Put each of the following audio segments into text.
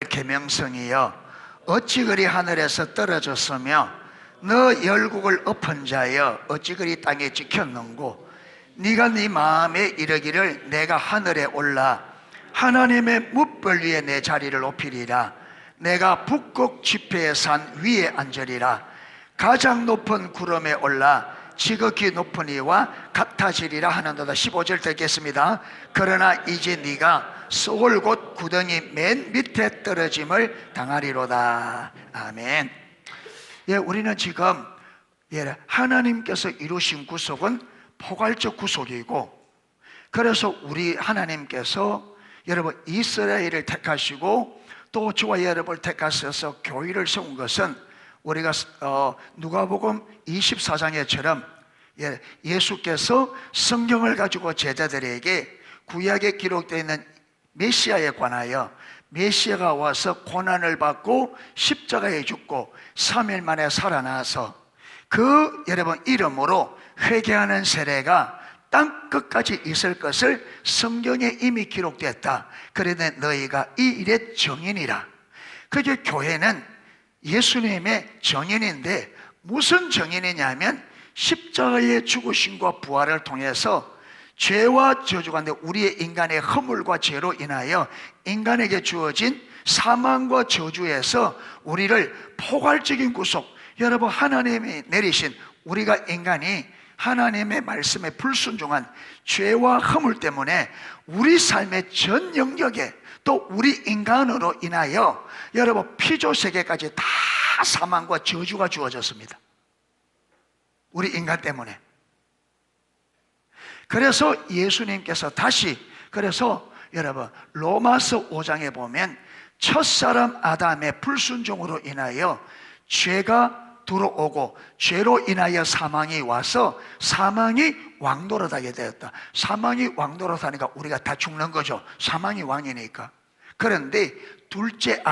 계명성이여 어찌 그리 하늘에서 떨어졌으며 너 열국을 엎은 자여 어찌 그리 땅에 찍혔는고 네가 네 마음에 이르기를 내가 하늘에 올라 하나님의 뭇벌 위에 내 자리를 높이리라. 내가 북극 지폐의 산 위에 앉으리라. 가장 높은 구름에 올라 지극히 높은 이와 같아지리라 하는도다. 15절 듣겠습니다. 그러나 이제 네가 소울 곧 구덩이 맨 밑에 떨어짐을 당하리로다. 아멘. 예, 우리는 지금 하나님께서 이루신 구속은 포괄적 구속이고, 그래서 우리 하나님께서 여러분 이스라엘을 택하시고 또 저와 여러분을 택하셔서 교회를 세운 것은 우리가 누가복음 24장에처럼 예수께서 성경을 가지고 제자들에게 구약에 기록되어 있는 메시아에 관하여 메시아가 와서 고난을 받고 십자가에 죽고 3일 만에 살아나서 그 여러분 이름으로 회개하는 세례가 땅 끝까지 있을 것을 성경에 이미 기록됐다. 그런데 너희가 이 일의 정인이라. 그게 교회는 예수님의 정인인데 무슨 정인이냐면 십자가의 죽으심과 부활을 통해서 죄와 저주 가운데 우리의 인간의 허물과 죄로 인하여 인간에게 주어진 사망과 저주에서 우리를 포괄적인 구속, 여러분 하나님이 내리신 우리가 인간이 하나님의 말씀에 불순종한 죄와 허물 때문에 우리 삶의 전 영역에 또 우리 인간으로 인하여 여러분 피조세계까지 다 사망과 저주가 주어졌습니다. 우리 인간 때문에. 그래서 예수님께서 다시, 그래서 여러분 로마서 5장에 보면 첫사람 아담의 불순종으로 인하여 죄가 들어오고 죄로 인하여 사망이 와서 사망이 왕노릇하게 되었다. 사망이 왕노릇하니까 우리가 다 죽는 거죠. 사망이 왕이니까. 그런데 둘째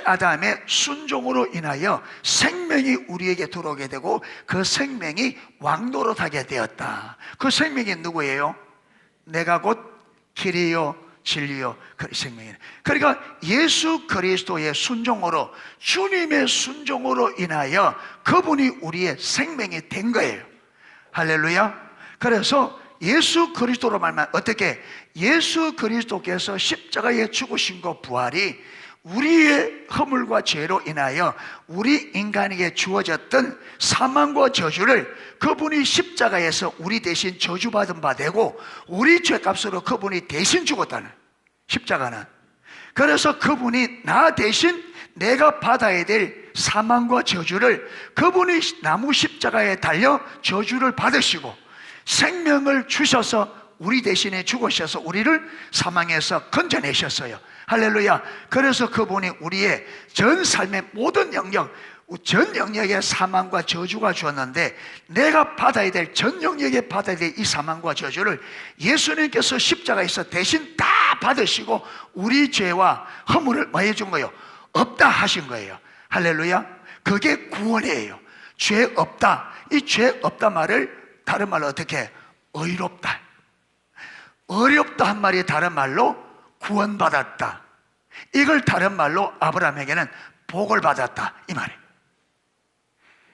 아담의 순종으로 인하여 생명이 우리에게 들어오게 되고 그 생명이 왕노릇하게 되었다. 그 생명이 누구예요? 내가 곧 길이요 진리요 그 생명이네. 그러니까 예수 그리스도의 순종으로, 주님의 순종으로 인하여 그분이 우리의 생명이 된 거예요. 할렐루야. 그래서 예수 그리스도로 말하면 어떻게? 예수 그리스도께서 십자가에 죽으신 부활이 우리의 허물과 죄로 인하여 우리 인간에게 주어졌던 사망과 저주를 그분이 십자가에서 우리 대신 저주받은 바 되고 우리 죄값으로 그분이 대신 죽었다는, 십자가는. 그래서 그분이 나 대신 내가 받아야 될 사망과 저주를 그분이 나무 십자가에 달려 저주를 받으시고 생명을 주셔서 우리 대신에 죽으셔서 우리를 사망에서 건져내셨어요. 할렐루야. 그래서 그분이 우리의 전 삶의 모든 영역, 전 영역에 사망과 저주가 주었는데 내가 받아야 될, 전 영역에 받아야 될 이 사망과 저주를 예수님께서 십자가에서 대신 다 받으시고 우리 죄와 허물을 뭐 해준 거예요? 없다 하신 거예요. 할렐루야. 그게 구원이에요. 죄 없다. 이 죄 없다 말을 다른 말로 어떻게? 의롭다. 어렵다 한 말이 다른 말로 구원받았다. 이걸 다른 말로 아브라함에게는 복을 받았다 이 말이에요.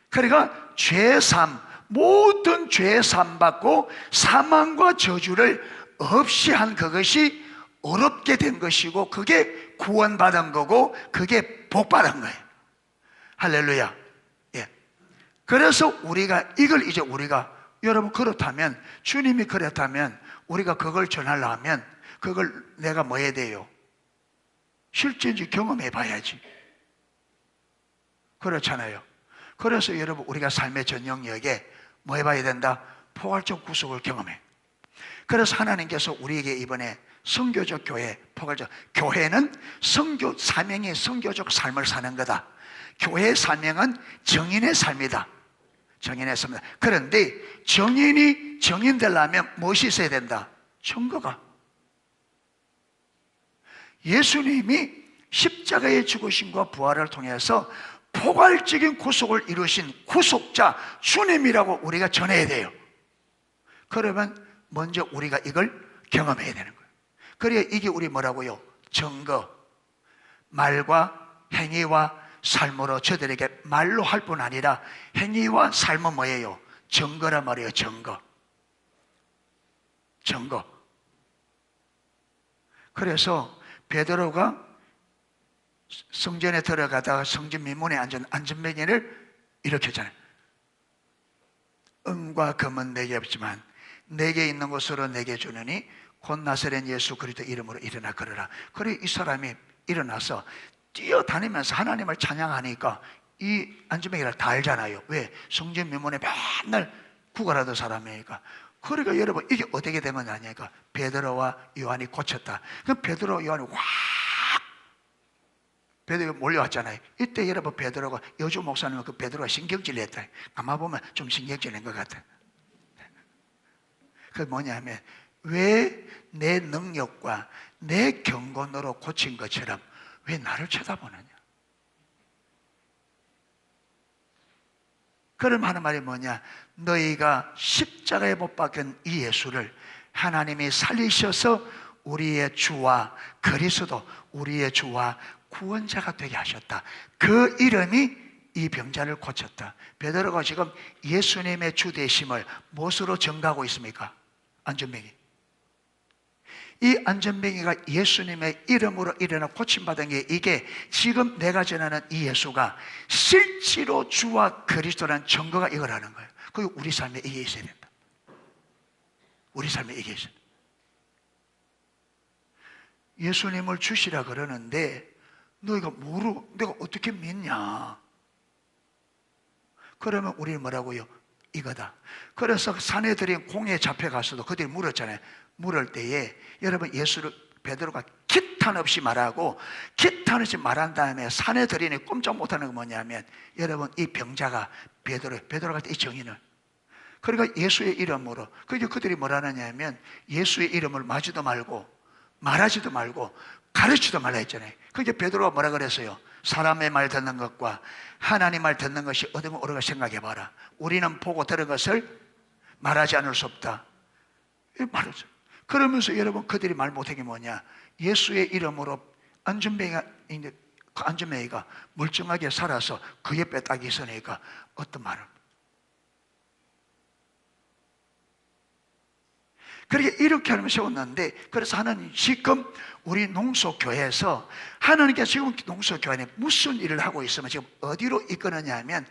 그러니까 죄삼, 모든 죄삼 받고 사망과 저주를 없이 한 그것이 어렵게 된 것이고 그게 구원받은 거고 그게 복받은 거예요. 할렐루야. 예. 그래서 우리가 이걸 이제 우리가, 여러분 그렇다면, 주님이 그렇다면 우리가 그걸 전하려면 그걸 내가 뭐 해야 돼요? 실제인지 경험해 봐야지. 그렇잖아요. 그래서 여러분 우리가 삶의 전 영역에 뭐 해봐야 된다? 포괄적 구속을 경험해. 그래서 하나님께서 우리에게 이번에 선교적 교회, 포괄적 교회는 선교 사명이 선교적 삶을 사는 거다. 교회의 사명은 정인의 삶이다. 정인의 삶이다. 그런데 정인이 정인 되려면 무엇이 있어야 된다? 증거가. 예수님이 십자가의 죽으심과 부활을 통해서 포괄적인 구속을 이루신 구속자 주님이라고 우리가 전해야 돼요. 그러면 먼저 우리가 이걸 경험해야 되는 거예요. 그래야 이게 우리 뭐라고요? 증거. 말과 행위와 삶으로 저들에게 말로 할 뿐 아니라 행위와 삶은 뭐예요? 증거란 말이에요. 증거. 증거. 그래서 베드로가 성전에 들어가다가 성전 미문에 앉은 안전뱅이를 일으켰잖아요. 은과 금은 내게 없지만 내게 있는 것으로 내게 주느니 곧 나사렛 예수 그리스도 이름으로 일어나 걸으라. 그래 이 사람이 일어나서 뛰어다니면서 하나님을 찬양하니까 이 안전뱅이를 다 알잖아요. 왜? 성전 미문에 맨날 구걸하던 사람이니까. 그러니까 여러분 이게 어떻게 된 거냐니까 베드로와 요한이 고쳤다. 그럼 베드로와 요한이 베드로가 몰려왔잖아요. 이때 여러분 베드로가 여주 목사님은 그 베드로가 신경질 냈다. 아마 보면 좀 신경질 낸 것 같아. 그게 뭐냐면 왜 내 능력과 내 경건으로 고친 것처럼 왜 나를 쳐다보느냐. 그럼 하는 말이 뭐냐. 너희가 십자가에 못 박힌 이 예수를 하나님이 살리셔서 우리의 주와 그리스도 우리의 주와 구원자가 되게 하셨다. 그 이름이 이 병자를 고쳤다. 베드로가 지금 예수님의 주 되심을 무엇으로 증가하고 있습니까? 안전뱅이. 이 안전뱅이가 예수님의 이름으로 일어나 고침받은 게 이게 지금 내가 전하는 이 예수가 실제로 주와 그리스도라는 증거가 이거라는 거예요. 그게 우리 삶에 이게 있어야 된다. 우리 삶에 이게 있어야 된다. 예수님을 주시라 그러는데 너희가 내가 어떻게 믿냐? 그러면 우리는 뭐라고요? 이거다. 그래서 사내들이 공에 잡혀가서도 그들이 물었잖아요. 물을 때에 여러분 예수를 베드로가 기탄 없이 말하고 기탄 없이 말한 다음에 사내들이 꼼짝 못하는 건 뭐냐면 여러분 이 병자가 베드로가 이 정인을 그러니까 예수의 이름으로 그러니까 그들이 뭐라느냐 하면 예수의 이름을 마지도 말고 말하지도 말고 가르치도 말라 했잖아요. 그러니까 베드로가 뭐라 그랬어요? 사람의 말 듣는 것과 하나님 말 듣는 것이 어떤 거 옳은가 생각해 봐라. 우리는 보고 들은 것을 말하지 않을 수 없다. 말하죠. 그러면서 여러분 그들이 말 못한 게 뭐냐? 예수의 이름으로 안전뱅이가 멀쩡하게 살아서 그 옆에 딱 있으니까 어떤 말을 그렇게 이렇게 하면 세웠는데 그래서 하나님 지금 우리 농소교회에서 하나님께서 지금 농소교회에 무슨 일을 하고 있으면 지금 어디로 이끄느냐 하면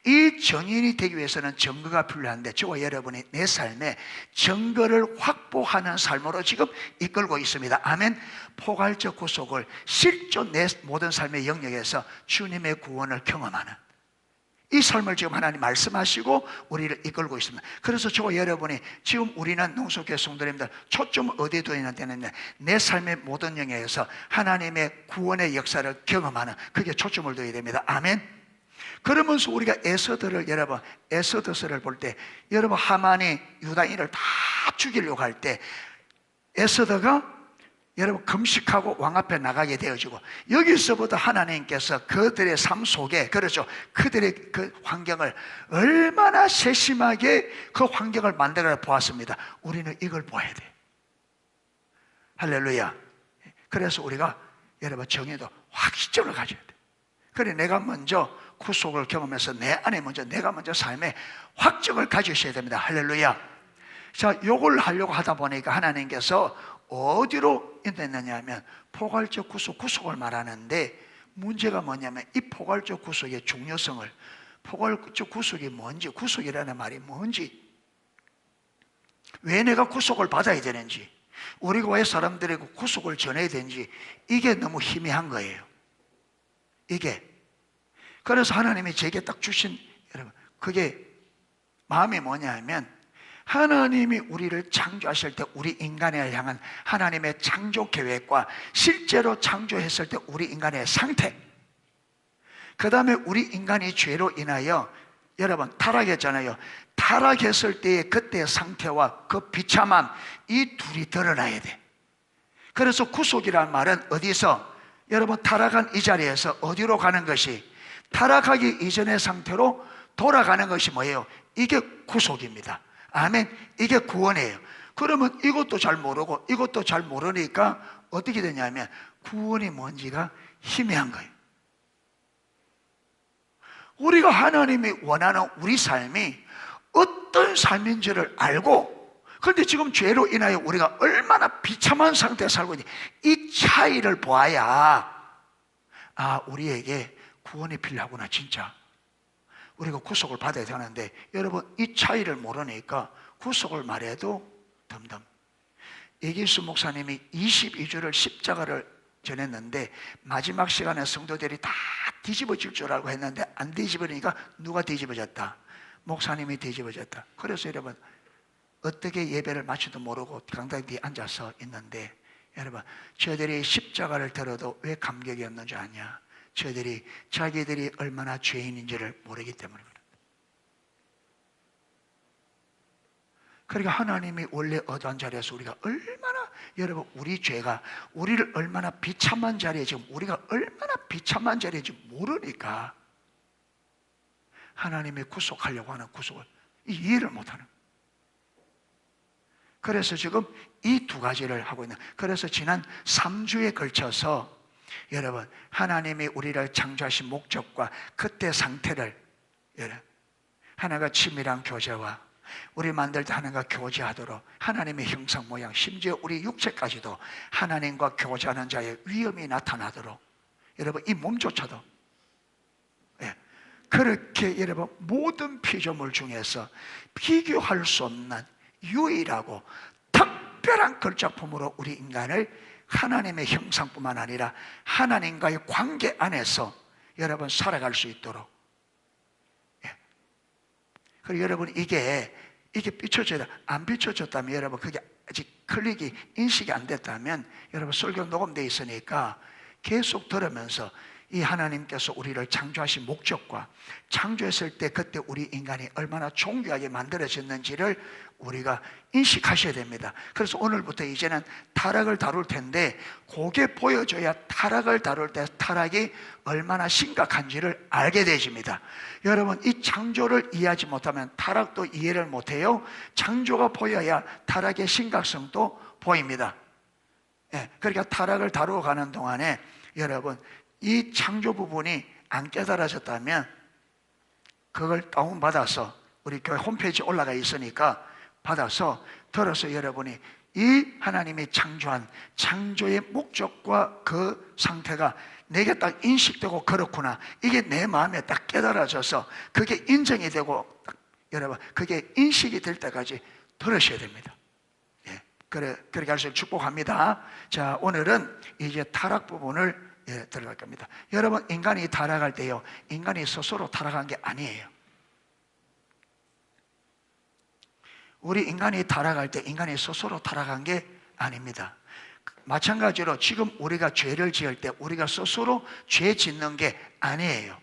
이 정인이 되기 위해서는 증거가 필요한데 저와 여러분이 내 삶에 증거를 확보하는 삶으로 지금 이끌고 있습니다. 아멘. 포괄적 구속을 실존 내 모든 삶의 영역에서 주님의 구원을 경험하는 이 삶을 지금 하나님 말씀하시고 우리를 이끌고 있습니다. 그래서 저와 여러분이 지금 우리는 농소교회 성도님들 초점을 어디에 두어야 되느냐 내 삶의 모든 영역에서 하나님의 구원의 역사를 경험하는 그게 초점을 두어야 됩니다. 아멘. 그러면서 우리가 에서더서를 볼 때 여러분 하만이 유다인을 다 죽이려고 할 때 에서더가 여러분 금식하고 왕 앞에 나가게 되어지고 여기서부터 하나님께서 그들의 삶 속에 그렇죠 그들의 그 환경을 얼마나 세심하게 그 환경을 만들어 보았습니다. 우리는 이걸 보아야 돼. 할렐루야. 그래서 우리가 여러분 정의도 확신점을 가져야 돼. 그래 내가 먼저 구속을 경험해서 내 안에 내가 먼저 삶에 확정을 가지셔야 됩니다. 할렐루야. 자, 요걸 하려고 하다 보니까 하나님께서 어디로 인도했느냐 하면 포괄적 구속을 말하는데 문제가 뭐냐면 이 포괄적 구속의 중요성을 포괄적 구속이 뭔지 구속이라는 말이 뭔지 왜 내가 구속을 받아야 되는지 우리가 왜 사람들에게 구속을 전해야 되는지 이게 너무 희미한 거예요. 이게 그래서 하나님이 제게 딱 주신 여러분 그게 마음이 뭐냐 하면 하나님이 우리를 창조하실 때 우리 인간을 향한 하나님의 창조 계획과 실제로 창조했을 때 우리 인간의 상태 그 다음에 우리 인간이 죄로 인하여 여러분 타락했잖아요. 타락했을 때의 그때의 상태와 그 비참함 이 둘이 드러나야 돼. 그래서 구속이라는 말은 어디서 여러분 타락한 이 자리에서 어디로 가는 것이 타락하기 이전의 상태로 돌아가는 것이 뭐예요? 이게 구속입니다. 아멘. 이게 구원이에요. 그러면 이것도 잘 모르고 이것도 잘 모르니까 어떻게 되냐면 구원이 뭔지가 희미한 거예요. 우리가 하나님이 원하는 우리 삶이 어떤 삶인지를 알고, 그런데 지금 죄로 인하여 우리가 얼마나 비참한 상태에 살고 있는지 이 차이를 보아야 우리에게 구원이 필요하구나. 진짜 우리가 구속을 받아야 되는데, 여러분 이 차이를 모르니까 구속을 말해도 덤덤. 이길수 목사님이 22주를 십자가를 전했는데 마지막 시간에 성도들이 다 뒤집어질 줄 알고 했는데 안 뒤집어지니까 누가 뒤집어졌다? 목사님이 뒤집어졌다. 그래서 여러분 어떻게 예배를 마치도 모르고 강당 뒤에 앉아서 있는데, 여러분 저들이 십자가를 들어도 왜 감격이 없는 줄 아냐? 저들이 자기들이 얼마나 죄인인지를 모르기 때문입니다. 그러니까 하나님이 원래 어떠한 자리에서 우리가 얼마나, 여러분 우리 죄가 우리를 얼마나 비참한 자리에, 지금 우리가 얼마나 비참한 자리인지 모르니까 하나님이 구속하려고 하는 구속을 이해를 못하는. 그래서 지금 이 두 가지를 하고 있는. 그래서 지난 3주에 걸쳐서 여러분 하나님이 우리를 창조하신 목적과 그때 상태를, 여러분 하나가 치밀한 교제와 우리 만들 때 하나님과 교제하도록 하나님의 형상 모양, 심지어 우리 육체까지도 하나님과 교제하는 자의 위험이 나타나도록, 여러분 이 몸조차도 그렇게 여러분 모든 피조물 중에서 비교할 수 없는 유일하고 특별한 걸작품으로 우리 인간을 하나님의 형상뿐만 아니라 하나님과의 관계 안에서 여러분 살아갈 수 있도록. 그리고 여러분 이게 비춰져야, 안 비춰졌다면 여러분 그게 아직 클릭이 인식이 안 됐다면 여러분 설교 녹음되어 있으니까 계속 들으면서 이 하나님께서 우리를 창조하신 목적과 창조했을 때 그때 우리 인간이 얼마나 존귀하게 만들어졌는지를 우리가 인식하셔야 됩니다. 그래서 오늘부터 이제는 타락을 다룰 텐데 그게 보여줘야 타락을 다룰 때 타락이 얼마나 심각한지를 알게 되십니다. 여러분 이 창조를 이해하지 못하면 타락도 이해를 못해요. 창조가 보여야 타락의 심각성도 보입니다. 그러니까 타락을 다루어 가는 동안에 여러분 이 창조 부분이 안 깨달아졌다면 그걸 다운받아서 우리 교회 홈페이지에 올라가 있으니까 받아서 들어서 여러분이 이 하나님이 창조한 창조의 목적과 그 상태가 내게 딱 인식되고 그렇구나, 이게 내 마음에 딱 깨달아져서 그게 인정이 되고 여러분 그게 인식이 될 때까지 들으셔야 됩니다. 그렇게 할수록 축복합니다. 자, 오늘은 이제 타락 부분을 들어갈 겁니다. 여러분 인간이 타락할 때요, 인간이 스스로 타락한 게 아니에요. 우리 인간이 타락할 때 인간이 스스로 타락한 게 아닙니다. 마찬가지로 지금 우리가 죄를 지을 때 우리가 스스로 죄 짓는 게 아니에요.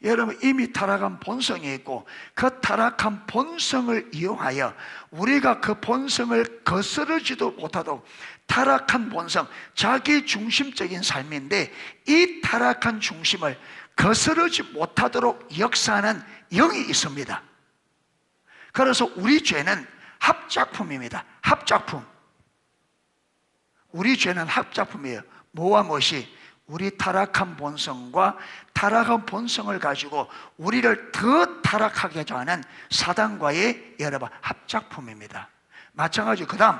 여러분 이미 타락한 본성이 있고 그 타락한 본성을 이용하여 우리가 그 본성을 거스르지도 못하도록, 타락한 본성, 자기 중심적인 삶인데 이 타락한 중심을 거스르지 못하도록 역사하는 영이 있습니다. 그래서 우리 죄는 합작품입니다. 합작품. 우리 죄는 합작품이에요. 뭐와 무엇이? 우리 타락한 본성과 타락한 본성을 가지고 우리를 더 타락하게 하는 사단과의 여러분 합작품입니다. 마찬가지로 그 다음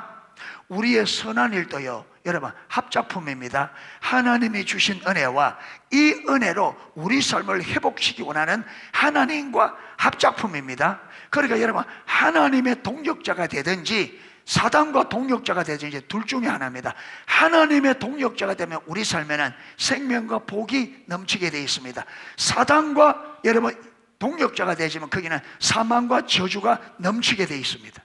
우리의 선한 일도요, 여러분 합작품입니다. 하나님이 주신 은혜와 이 은혜로 우리 삶을 회복시키기 원하는 하나님과 합작품입니다. 그러니까 여러분 하나님의 동력자가 되든지 사단과 동력자가 되든지 둘 중에 하나입니다. 하나님의 동력자가 되면 우리 삶에는 생명과 복이 넘치게 되어 있습니다. 사단과 여러분 동력자가 되지만 거기는 사망과 저주가 넘치게 되어 있습니다.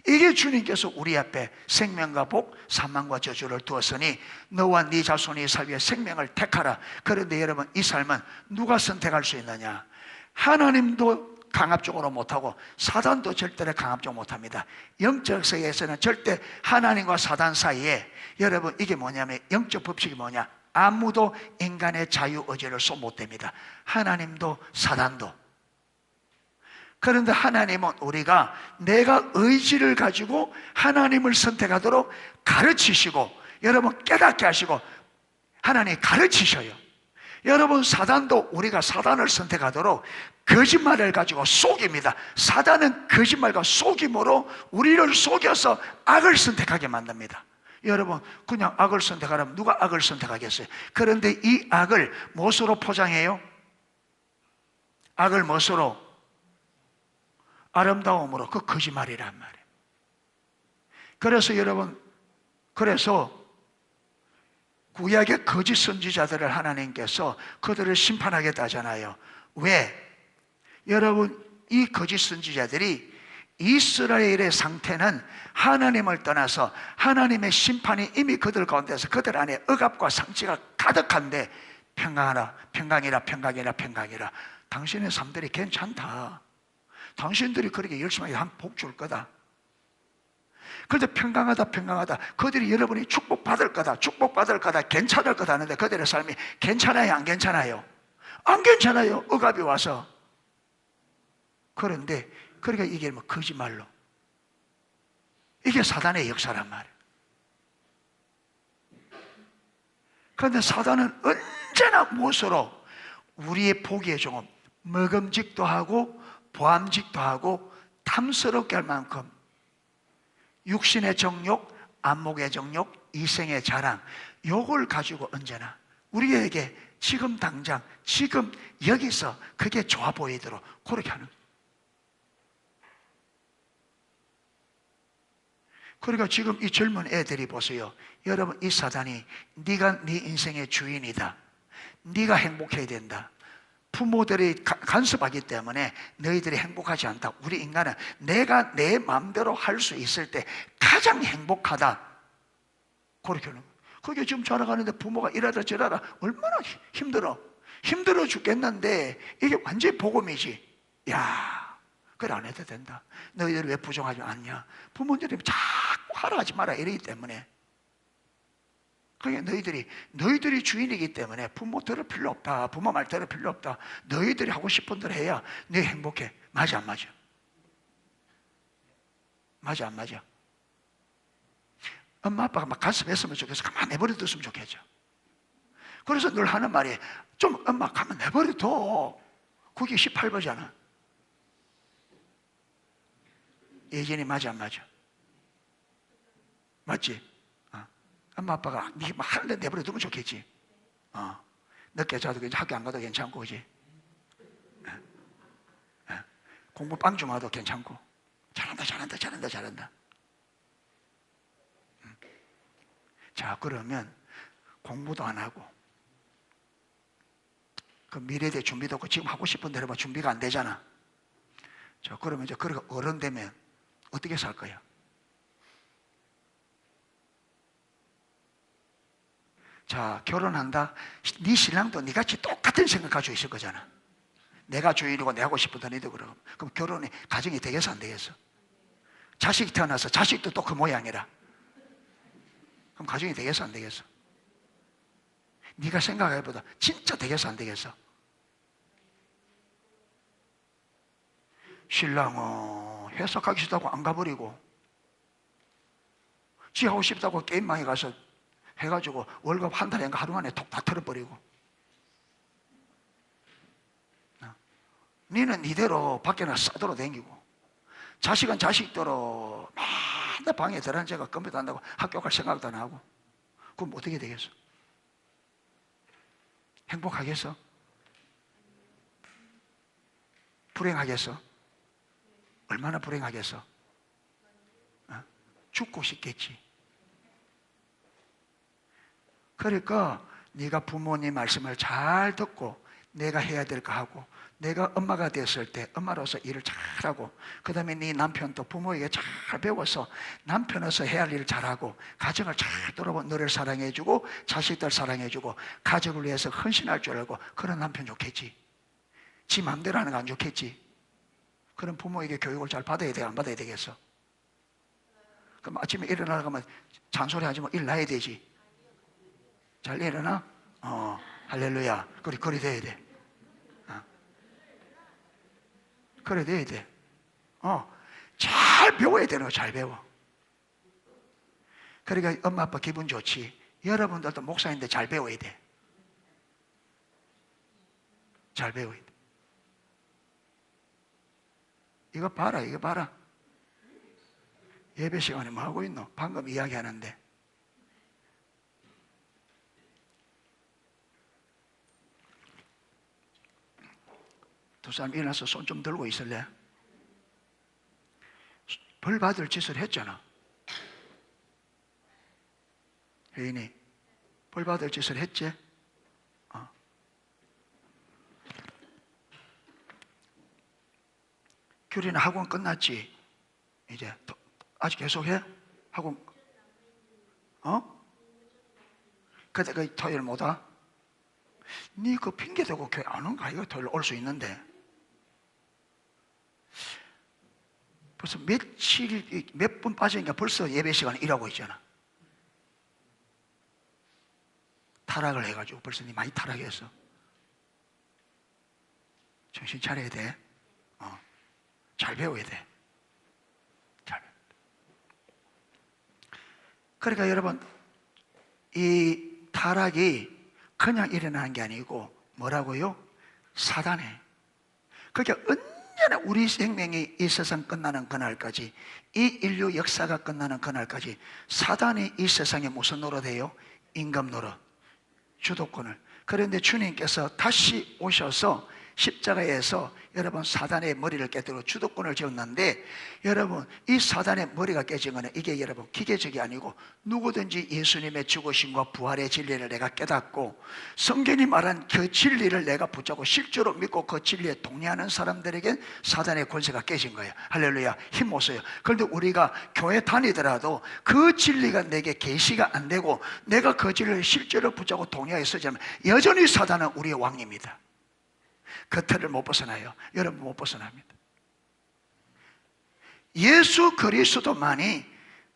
이게 주님께서 우리 앞에 생명과 복, 사망과 저주를 두었으니 너와 네 자손이 살 위해 생명을 택하라. 그런데 여러분 이 삶은 누가 선택할 수 있느냐? 하나님도 강압적으로 못하고 사단도 절대로 강압적으로 못합니다. 영적 세계에서는 절대 하나님과 사단 사이에 여러분 이게 뭐냐면 영적 법칙이 뭐냐? 아무도 인간의 자유의지를 쏟 못됩니다. 하나님도 사단도. 그런데 하나님은 우리가 내가 의지를 가지고 하나님을 선택하도록 가르치시고 여러분 깨닫게 하시고 하나님이 가르치셔요. 여러분 사단도 우리가 사단을 선택하도록 거짓말을 가지고 속입니다. 사단은 거짓말과 속임으로 우리를 속여서 악을 선택하게 만듭니다. 여러분 그냥 악을 선택하라면 누가 악을 선택하겠어요? 그런데 이 악을 무엇으로 포장해요? 악을 무엇으로? 아름다움으로. 그 거짓말이란 말이에요. 그래서 여러분, 그래서 구약의 거짓 선지자들을 하나님께서 그들을 심판하겠다 하잖아요. 왜? 여러분 이 거짓 선지자들이 이스라엘의 상태는 하나님을 떠나서 하나님의 심판이 이미 그들 가운데서 그들 안에 억압과 상처가 가득한데 평강이라 당신의 삶들이 괜찮다. 당신들이 그렇게 열심히 하면 복 줄 거다. 그런데 평강하다 그들이 여러분이 축복받을 거다 괜찮을 거다 하는데 그들의 삶이 괜찮아요 안 괜찮아요? 안 괜찮아요. 억압이 와서. 그런데 그러니까 이게 뭐 거짓말로, 이게 사단의 역사란 말이에요. 그런데 사단은 언제나 무엇으로? 우리의 보기에 조금 먹음직도 하고 보암직도 하고 탐스럽게 할 만큼 육신의 정욕, 안목의 정욕, 이생의 자랑, 요걸 가지고 언제나 우리에게 지금 당장 지금 여기서 그게 좋아 보이도록 그렇게 하는 거예요. 그러니까 지금 이 젊은 애들이 보세요. 여러분 이 사단이 네가 네 인생의 주인이다, 네가 행복해야 된다, 부모들이 간섭하기 때문에 너희들이 행복하지 않다. 우리 인간은 내가 내 마음대로 할 수 있을 때 가장 행복하다. 그렇게 하는 거예요. 그게 지금 자라가는데 부모가 이러다 저러다 얼마나 힘들어 죽겠는데 이게 완전히 복음이지. 야, 그걸 안 해도 된다. 너희들 왜 부정하지 않냐? 부모들이 자꾸 하라 하지 마라 이러기 때문에. 그게 너희들이 주인이기 때문에 부모 들을 필요 없다. 부모 말 들을 필요 없다. 너희들이 하고 싶은 대로 해야 너 행복해. 맞아 안 맞아? 맞아 안 맞아? 엄마 아빠가 막 간섭했으면 좋겠어. 가만 내버려뒀으면 좋겠죠. 그래서 늘 하는 말이 좀 엄마 가만 내버려둬. 그게 18번이잖아. 예전에 맞아 안 맞아? 맞지? 엄마 아빠가 네 하는데 내버려두면 좋겠지. 늦게 자도 괜찮고 학교 안 가도 괜찮고, 그지? 공부 빵 좀 와도 괜찮고. 잘한다. 자, 그러면 공부도 안 하고 그 미래에 대해 준비도 없고 지금 하고 싶은 대로 준비가 안 되잖아. 자, 그러면 이제 그렇게 어른 되면 어떻게 살 거야? 자, 결혼한다. 네 신랑도 네같이 똑같은 생각 가지고 있을 거잖아. 내가 주인이고 내가 하고 싶은 대로 너희도 그러고. 그럼 결혼이 가정이 되겠어 안 되겠어? 자식이 태어나서 자식도 또 그 모양이라. 그럼 가정이 되겠어 안 되겠어? 네가 생각해보다 진짜 되겠어 안 되겠어? 신랑은 회사 가기 싫다고 안 가버리고 지 하고 싶다고 게임방에 가서 해가지고 월급 한 달에 하루 만에 톡 다 털어버리고, 니는 니대로 밖에 나 싸돌아 다니고, 자식은 자식대로 맨날 방에 들어앉아가 컴퓨터 한다고 학교 갈 생각도 안 하고. 그럼 어떻게 되겠어? 행복하겠어? 불행하겠어? 얼마나 불행하겠어? 죽고 싶겠지. 그러니까 네가 부모님 말씀을 잘 듣고 내가 해야 될 거 하고, 내가 엄마가 됐을 때 엄마로서 일을 잘하고, 그 다음에 네 남편도 부모에게 잘 배워서 남편으로서 해야 할 일을 잘하고, 가정을 잘 돌아보고 너를 사랑해주고 자식들 사랑해주고 가족을 위해서 헌신할 줄 알고, 그런 남편 좋겠지. 지 마음대로 하는 거 안 좋겠지. 그럼 부모에게 교육을 잘 받아야 돼 안 받아야 되겠어? 그럼 아침에 일어나가면 잔소리 하지 마. 일나야 되지. 잘 일어나? 할렐루야. 그리 돼야 돼. 그래 돼야 돼. 잘 배워야 되는 거 잘 배워. 그러니까 엄마 아빠 기분 좋지. 여러분들도 목사인데 잘 배워야 돼. 잘 배워야 돼. 이거 봐라, 이거 봐라. 예배 시간에 뭐 하고 있노? 방금 이야기하는데. 두 사람 일어나서 손 좀 들고 있을래? 벌 받을 짓을 했잖아. 혜인이 벌 받을 짓을 했지? 규리는 학원 끝났지? 이제 아직 계속해? 학원 근데 그 토요일 못 와? 니 그 핑계 대고 교회 안 온가? 이거 토요일 올 수 있는데 벌써 며칠 몇 분 빠지니까 벌써 예배 시간에 일하고 있잖아. 타락을 해가지고 벌써 니 많이 타락했어. 정신 차려야 돼. 잘 배워야 돼. 잘 배워야 돼. 그러니까 여러분, 이 타락이 그냥 일어나는 게 아니고 뭐라고요? 사단에. 그러니까 언제나 우리 생명이 이 세상 끝나는 그날까지, 이 인류 역사가 끝나는 그날까지 사단이 이 세상에 무슨 노릇해요? 임금 노릇, 주도권을. 그런데 주님께서 다시 오셔서 십자가에서 여러분 사단의 머리를 깨뜨려 주도권을 지었는데, 여러분 이 사단의 머리가 깨진 거는 이게 여러분 기계적이 아니고 누구든지 예수님의 죽으심과 부활의 진리를 내가 깨닫고 성경이 말한 그 진리를 내가 붙잡고 실제로 믿고 그 진리에 동의하는 사람들에게 사단의 권세가 깨진 거예요. 할렐루야. 힘 못 써요. 그런데 우리가 교회 다니더라도 그 진리가 내게 계시가 안 되고 내가 그 진리를 실제로 붙잡고 동의하여 쓰자면 여전히 사단은 우리의 왕입니다. 그 틀을 못 벗어나요. 여러분 못 벗어납니다. 예수 그리스도만이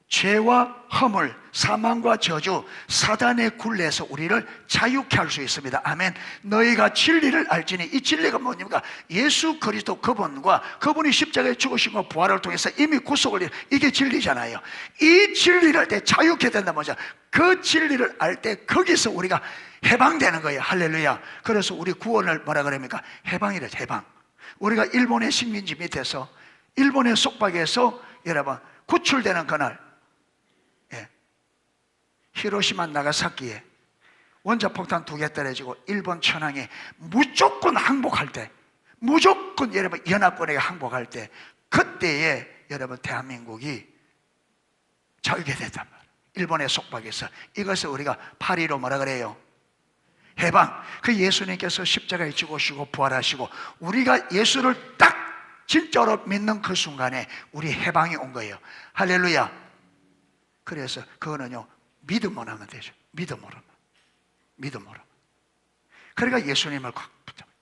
죄와 허물, 사망과 저주, 사단의 굴레에서 우리를 자유케 할 수 있습니다. 아멘. 너희가 진리를 알지니, 이 진리가 뭡니까? 예수 그리스도 그분과 그분이 십자가에 죽으심과 부활을 통해서 이미 구속을, 이게 진리잖아요. 이 진리를 때 자유케 된다는 거죠. 그 진리를 알 때 거기서 우리가 해방되는 거예요. 할렐루야. 그래서 우리 구원을 뭐라 그럽니까? 해방이래. 해방. 우리가 일본의 식민지 밑에서, 일본의 속박에서 여러분 구출되는 그날, 히로시마 나가사키에 원자폭탄 2개 떨어지고 일본 천황에 무조건 항복할 때, 무조건 여러분 연합군에게 항복할 때, 그때에 여러분 대한민국이 자유게 됐단 말이에요. 일본의 속박에서. 이것을 우리가 파리로 뭐라 그래요? 해방. 그 예수님께서 십자가에 죽으시고 부활하시고 우리가 예수를 딱 진짜로 믿는 그 순간에 우리 해방이 온 거예요. 할렐루야. 그래서 그거는요 믿음으로 하면 되죠. 믿음으로. 믿음으로. 그러니까 예수님을 확 붙잡아요.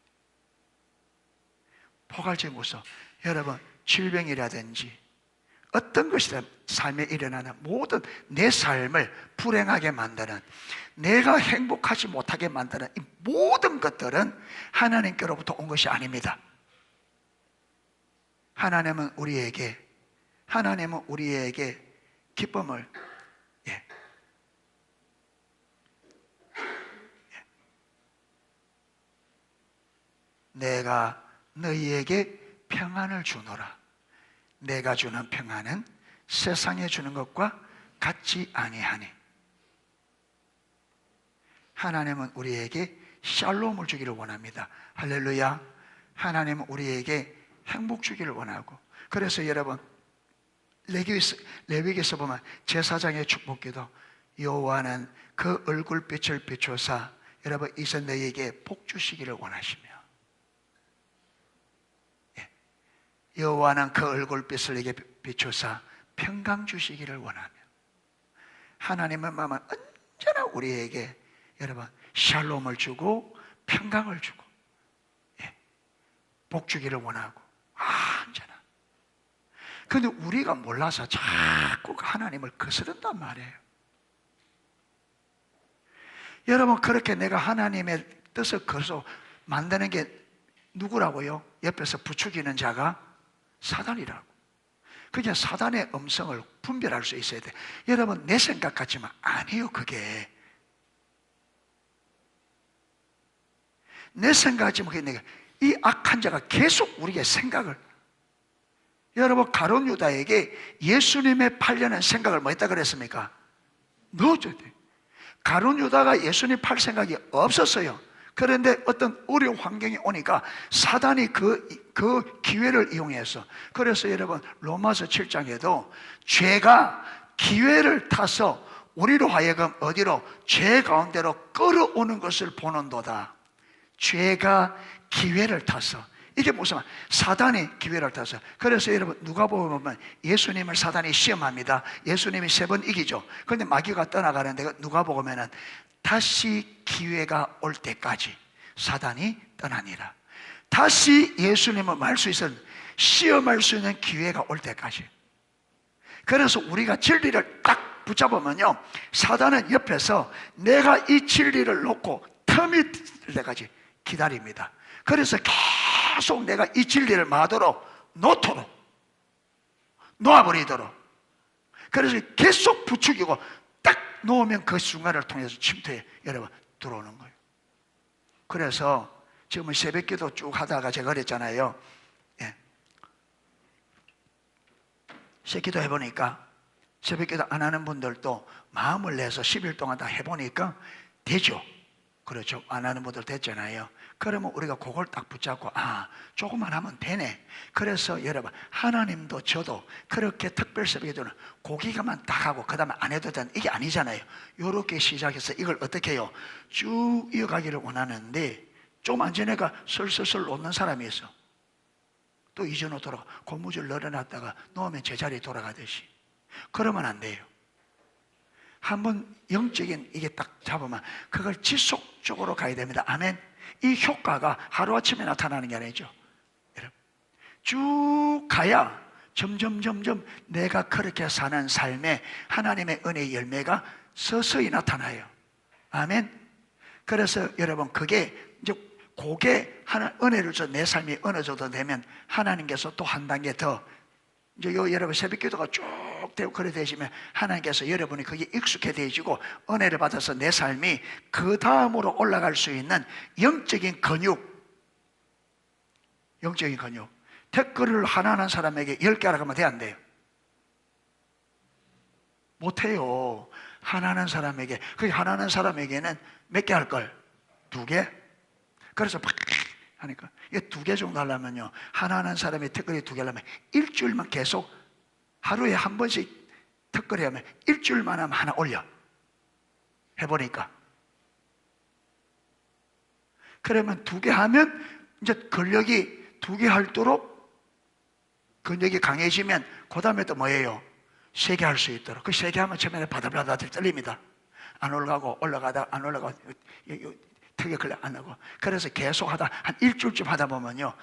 포괄적인 모습. 여러분 질병이라든지 어떤 것이든 삶에 일어나는 모든 내 삶을 불행하게 만드는, 내가 행복하지 못하게 만드는 이 모든 것들은 하나님께로부터 온 것이 아닙니다. 하나님은 우리에게 기쁨을 내가 너희에게 평안을 주노라. 내가 주는 평안은 세상에 주는 것과 같지 아니하니. 하나님은 우리에게 샬롬을 주기를 원합니다. 할렐루야. 하나님은 우리에게 행복 주기를 원하고, 그래서 여러분 레위기에서 보면 제사장의 축복기도, 여호와는 그 얼굴빛을 비추사 여러분 이제 너희에게 복 주시기를 원하시며, 여호와는 그 얼굴빛을 내게 비추사 평강 주시기를 원하며, 하나님의 마음은 언제나 우리에게 여러분 샬롬을 주고 평강을 주고 복 주기를 원하고, 언제나. 그런데 우리가 몰라서 자꾸 하나님을 거스른단 말이에요. 여러분 그렇게 내가 하나님의 뜻을 거슬러 만드는 게 누구라고요? 옆에서 부추기는 자가 사단이라고. 그게 사단의 음성을 분별할 수 있어야 돼. 여러분, 내 생각 같지만 아니에요. 그게 내 생각 같지만 그게 이 악한 자가 계속 우리의 생각을, 여러분, 가룟 유다에게 예수님의 팔려는 생각을 뭐 했다 그랬습니까? 넣어줘야 돼. 가룟 유다가 예수님 팔 생각이 없었어요. 그런데 어떤 어려운 환경이 오니까 사단이 그 기회를 이용해서, 그래서 여러분 로마서 7장에도 죄가 기회를 타서 우리로 하여금 어디로? 죄 가운데로 끌어오는 것을 보는도다. 죄가 기회를 타서, 이게 무슨 말? 사단이 기회를 타서. 그래서 여러분 누가복음 보면 예수님을 사단이 시험합니다. 예수님이 3번 이기죠. 그런데 마귀가 떠나가는데 누가복음에는 다시 기회가 올 때까지 사단이 떠나니라. 다시 예수님을 말 수 있는, 시험할 수 있는 기회가 올 때까지. 그래서 우리가 진리를 딱 붙잡으면요, 사단은 옆에서 내가 이 진리를 놓고 틈이 들 때까지 기다립니다. 그래서 계속 내가 이 진리를 마도록, 놓도록, 놓아버리도록, 그래서 계속 부추기고 딱 놓으면 그 순간을 통해서 침투에 여러분 들어오는 거예요. 그래서 지금 새벽기도 쭉 하다가 제가 그랬잖아요. 예. 새벽기도 해보니까, 새벽기도 안 하는 분들도 마음을 내서 10일 동안 다 해보니까 되죠. 그렇죠. 안 하는 분들 됐잖아요. 그러면 우리가 그걸 딱 붙잡고, 아, 조금만 하면 되네. 그래서 여러분, 하나님도 저도 그렇게 특별 새벽기도는 고기가만 딱 하고 그 다음에 안 해도 되는, 이게 아니잖아요. 이렇게 시작해서 이걸 어떻게 해요? 쭉 이어가기를 원하는데, 좀 안 지내가 슬슬슬 놓는 사람이 있어. 또 이전으로 돌아가. 고무줄 늘어놨다가 놓으면 제자리에 돌아가듯이. 그러면 안 돼요. 한번 영적인 이게 딱 잡으면 그걸 지속적으로 가야 됩니다. 아멘. 이 효과가 하루아침에 나타나는 게 아니죠. 여러분, 쭉 가야 점점 내가 그렇게 사는 삶에 하나님의 은혜의 열매가 서서히 나타나요. 아멘. 그래서 여러분, 그게 이제 그게 하나 은혜를 줘, 내 삶이 어느 정도 되면 하나님께서 또 한 단계 더, 이제 여러분 새벽 기도가 쭉 되고 그래 되시면 하나님께서 여러분이 그게 익숙해지고 은혜를 받아서 내 삶이 그 다음으로 올라갈 수 있는 영적인 근육, 댓글을 하나하나 사람에게 10개 하라고 하면 돼, 안 돼요? 못해요. 하나하나 사람에게, 그 하나하나 사람에게는 몇 개 할 걸? 2개? 그래서 막 하니까 이게 2개 정도 하려면요, 하나하나 사람의 특거리 2개 하려면 일주일만 계속 하루에 한 번씩 특거리 하면 일주일만 하면 하나 올려. 해보니까. 그러면 2개 하면 이제 근력이 2개 할도록 근력이 강해지면 그 다음에 또 뭐예요? 3개 할 수 있도록. 그 3개 하면 처음에는 바들바들 떨립니다. 안 올라가고 올라가다 안 올라가고 턱에 걸려 안 하고. 그래서 계속 하다 한 일주일쯤 하다 보면요,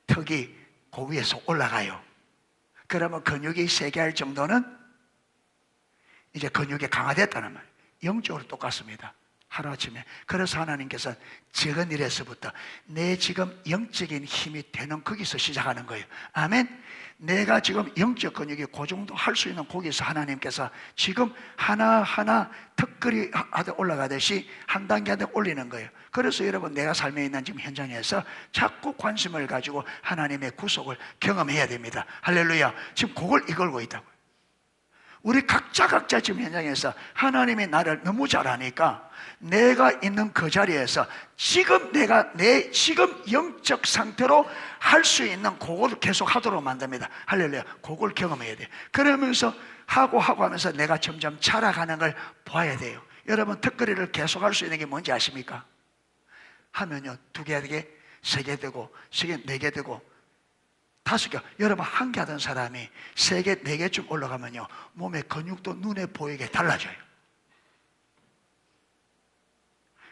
턱이 그 위에서 올라가요. 그러면 근육이 3개 할 정도는 이제 근육이 강화됐다는 말이에요. 영적으로 똑같습니다. 하루아침에. 그래서 하나님께서 적은 일에서부터 내 지금 영적인 힘이 되는 거기서 시작하는 거예요. 아멘. 내가 지금 영적 근육이 그 정도 할 수 있는 거기서 하나님께서 지금 하나하나 턱걸이 하다 올라가듯이 한 단계 한 단계 올리는 거예요. 그래서 여러분, 내가 삶에 있는 지금 현장에서 자꾸 관심을 가지고 하나님의 구속을 경험해야 됩니다. 할렐루야. 지금 그걸 이끌고 있다고요. 우리 각자 지금 현장에서 하나님이 나를 너무 잘 아니까 내가 있는 그 자리에서 지금 내가 내 지금 영적 상태로 할 수 있는 그걸 계속 하도록 만듭니다. 할렐루야. 그걸 경험해야 돼요. 그러면서 하고 하면서 내가 점점 자라가는 걸 봐야 돼요. 여러분, 턱걸이를 계속 할 수 있는 게 뭔지 아십니까? 하면요, 2개 되게 3개 되고 3개 4개 되고 5개. 여러분, 1개 하던 사람이 3개 4개쯤 올라가면요, 몸의 근육도 눈에 보이게 달라져요.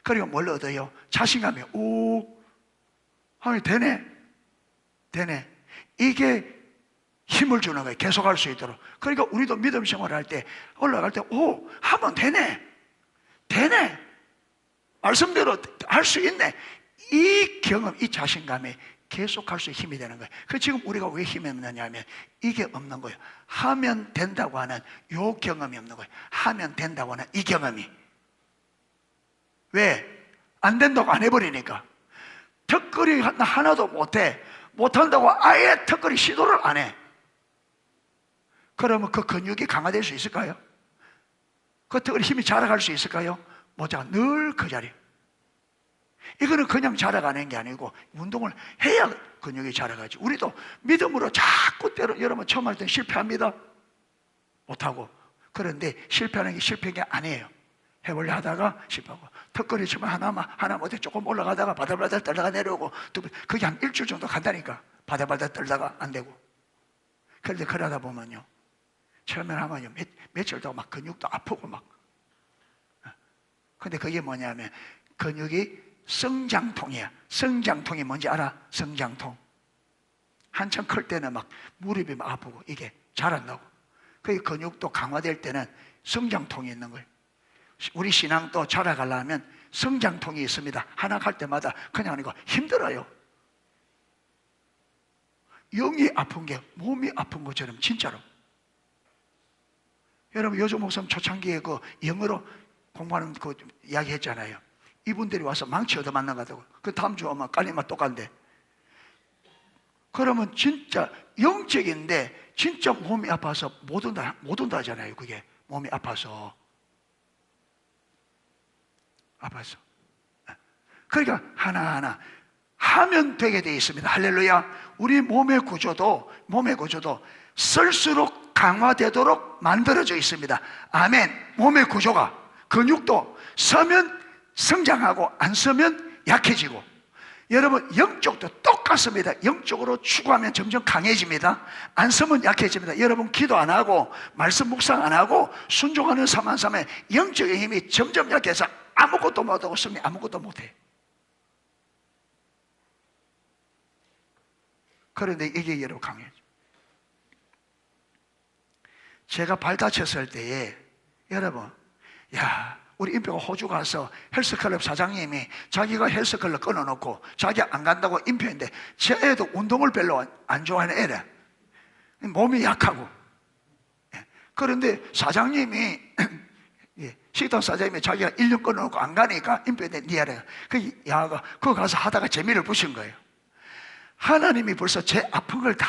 그리고 뭘 얻어요? 자신감이. 오, 하면 되네. 이게 힘을 주는 거예요. 계속 할 수 있도록. 그러니까 우리도 믿음 생활을 할 때 올라갈 때, 오, 하면 되네. 말씀대로 할 수 있네. 이 경험, 이 자신감이 계속할 수 힘이 되는 거예요. 그 지금 우리가 왜 힘이 없느냐면 이게 없는 거예요. 하면 된다고 하는 요 경험이 없는 거예요. 하면 된다고 하는 이 경험이. 왜? 안 된다고 안 해버리니까. 턱걸이 하나도 못해. 못한다고 아예 턱걸이 시도를 안 해. 그러면 그 근육이 강화될 수 있을까요? 그 턱걸이 힘이 자라갈 수 있을까요? 못하고 늘 그 자리. 이거는 그냥 자라가는 게 아니고 운동을 해야 근육이 자라가지. 우리도 믿음으로 자꾸 때로 여러분 처음 할 때 실패합니다. 못하고. 그런데 실패하는 게 실패한 게 아니에요. 해보려 하다가 실패하고 턱걸이 치면 하나 못해 조금 올라가다가 바들바들 떨다가 내려오고 그게 한 일주일 정도 간다니까. 바들바들 떨다가 안 되고. 그런데 그러다 보면요 처음에 하면요 며칠 동안 막 근육도 아프고 막. 근데 그게 뭐냐면 근육이 성장통이야. 성장통이 뭔지 알아? 성장통. 한참 클 때는 막 무릎이 막 아프고 이게 자란다고. 그 근육도 강화될 때는 성장통이 있는 거예요. 우리 신앙도 자라가려면 성장통이 있습니다. 하나 갈 때마다 그냥 아니고 힘들어요. 영이 아픈 게 몸이 아픈 것처럼 진짜로. 여러분 요즘 목사님 초창기에 그 영어로 공부하는 그 이야기 했잖아요. 이분들이 와서 망치 얻어맞는 것 같다고. 그 다음 주 아마 깔리면 똑같은데. 그러면 진짜 영적인데 진짜 몸이 아파서 못 온다 하잖아요. 그게 몸이 아파서. 그러니까 하나하나 하면 되게 되어 있습니다. 할렐루야. 우리 몸의 구조도 쓸수록 강화되도록 만들어져 있습니다. 아멘. 몸의 구조가 근육도 서면 성장하고 안 서면 약해지고. 여러분 영적도 똑같습니다. 영적으로 추구하면 점점 강해집니다. 안 서면 약해집니다. 여러분 기도 안 하고 말씀 묵상 안 하고 순종하는 삶 삶에 영적인 힘이 점점 약해서 아무것도 못하고 성령 아무것도 못해. 그런데 이게 여러분 강해져. 제가 발 다쳤을 때에 여러분 우리 인표가 호주 가서 헬스클럽 사장님이 자기가 헬스클럽 끊어놓고 자기 안 간다고 인표인데 제 애도 운동을 별로 안 좋아하는 애래. 몸이 약하고. 그런데 사장님이 식당 사장님이 자기가 1년 끊어놓고 안 가니까 인표인데 니 애래. 그 야가 그거 가서 하다가 재미를 붙인 거예요. 하나님이 벌써 제 아픈 걸 다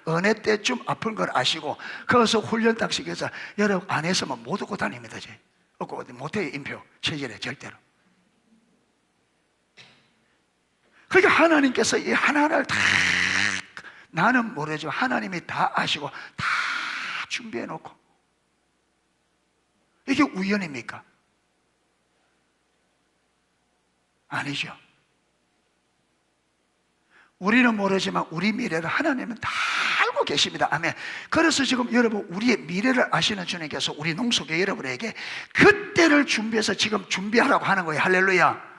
은혜 때쯤 아픈 걸 아시고 거기서 훈련 딱 시켜서 여러분 안 했으면 못 얻고 다닙니다. 제 얻고 못해요. 인표 체질에 절대로. 그러니까 하나님께서 이 하나하나를 다 나는 모르지만 하나님이 다 아시고 다 준비해 놓고. 이게 우연입니까? 아니죠. 우리는 모르지만 우리 미래를 하나님은 다 알고 계십니다. 아멘. 그래서 지금 여러분 우리의 미래를 아시는 주님께서 우리 농속의 여러분에게 그때를 준비해서 지금 준비하라고 하는 거예요. 할렐루야.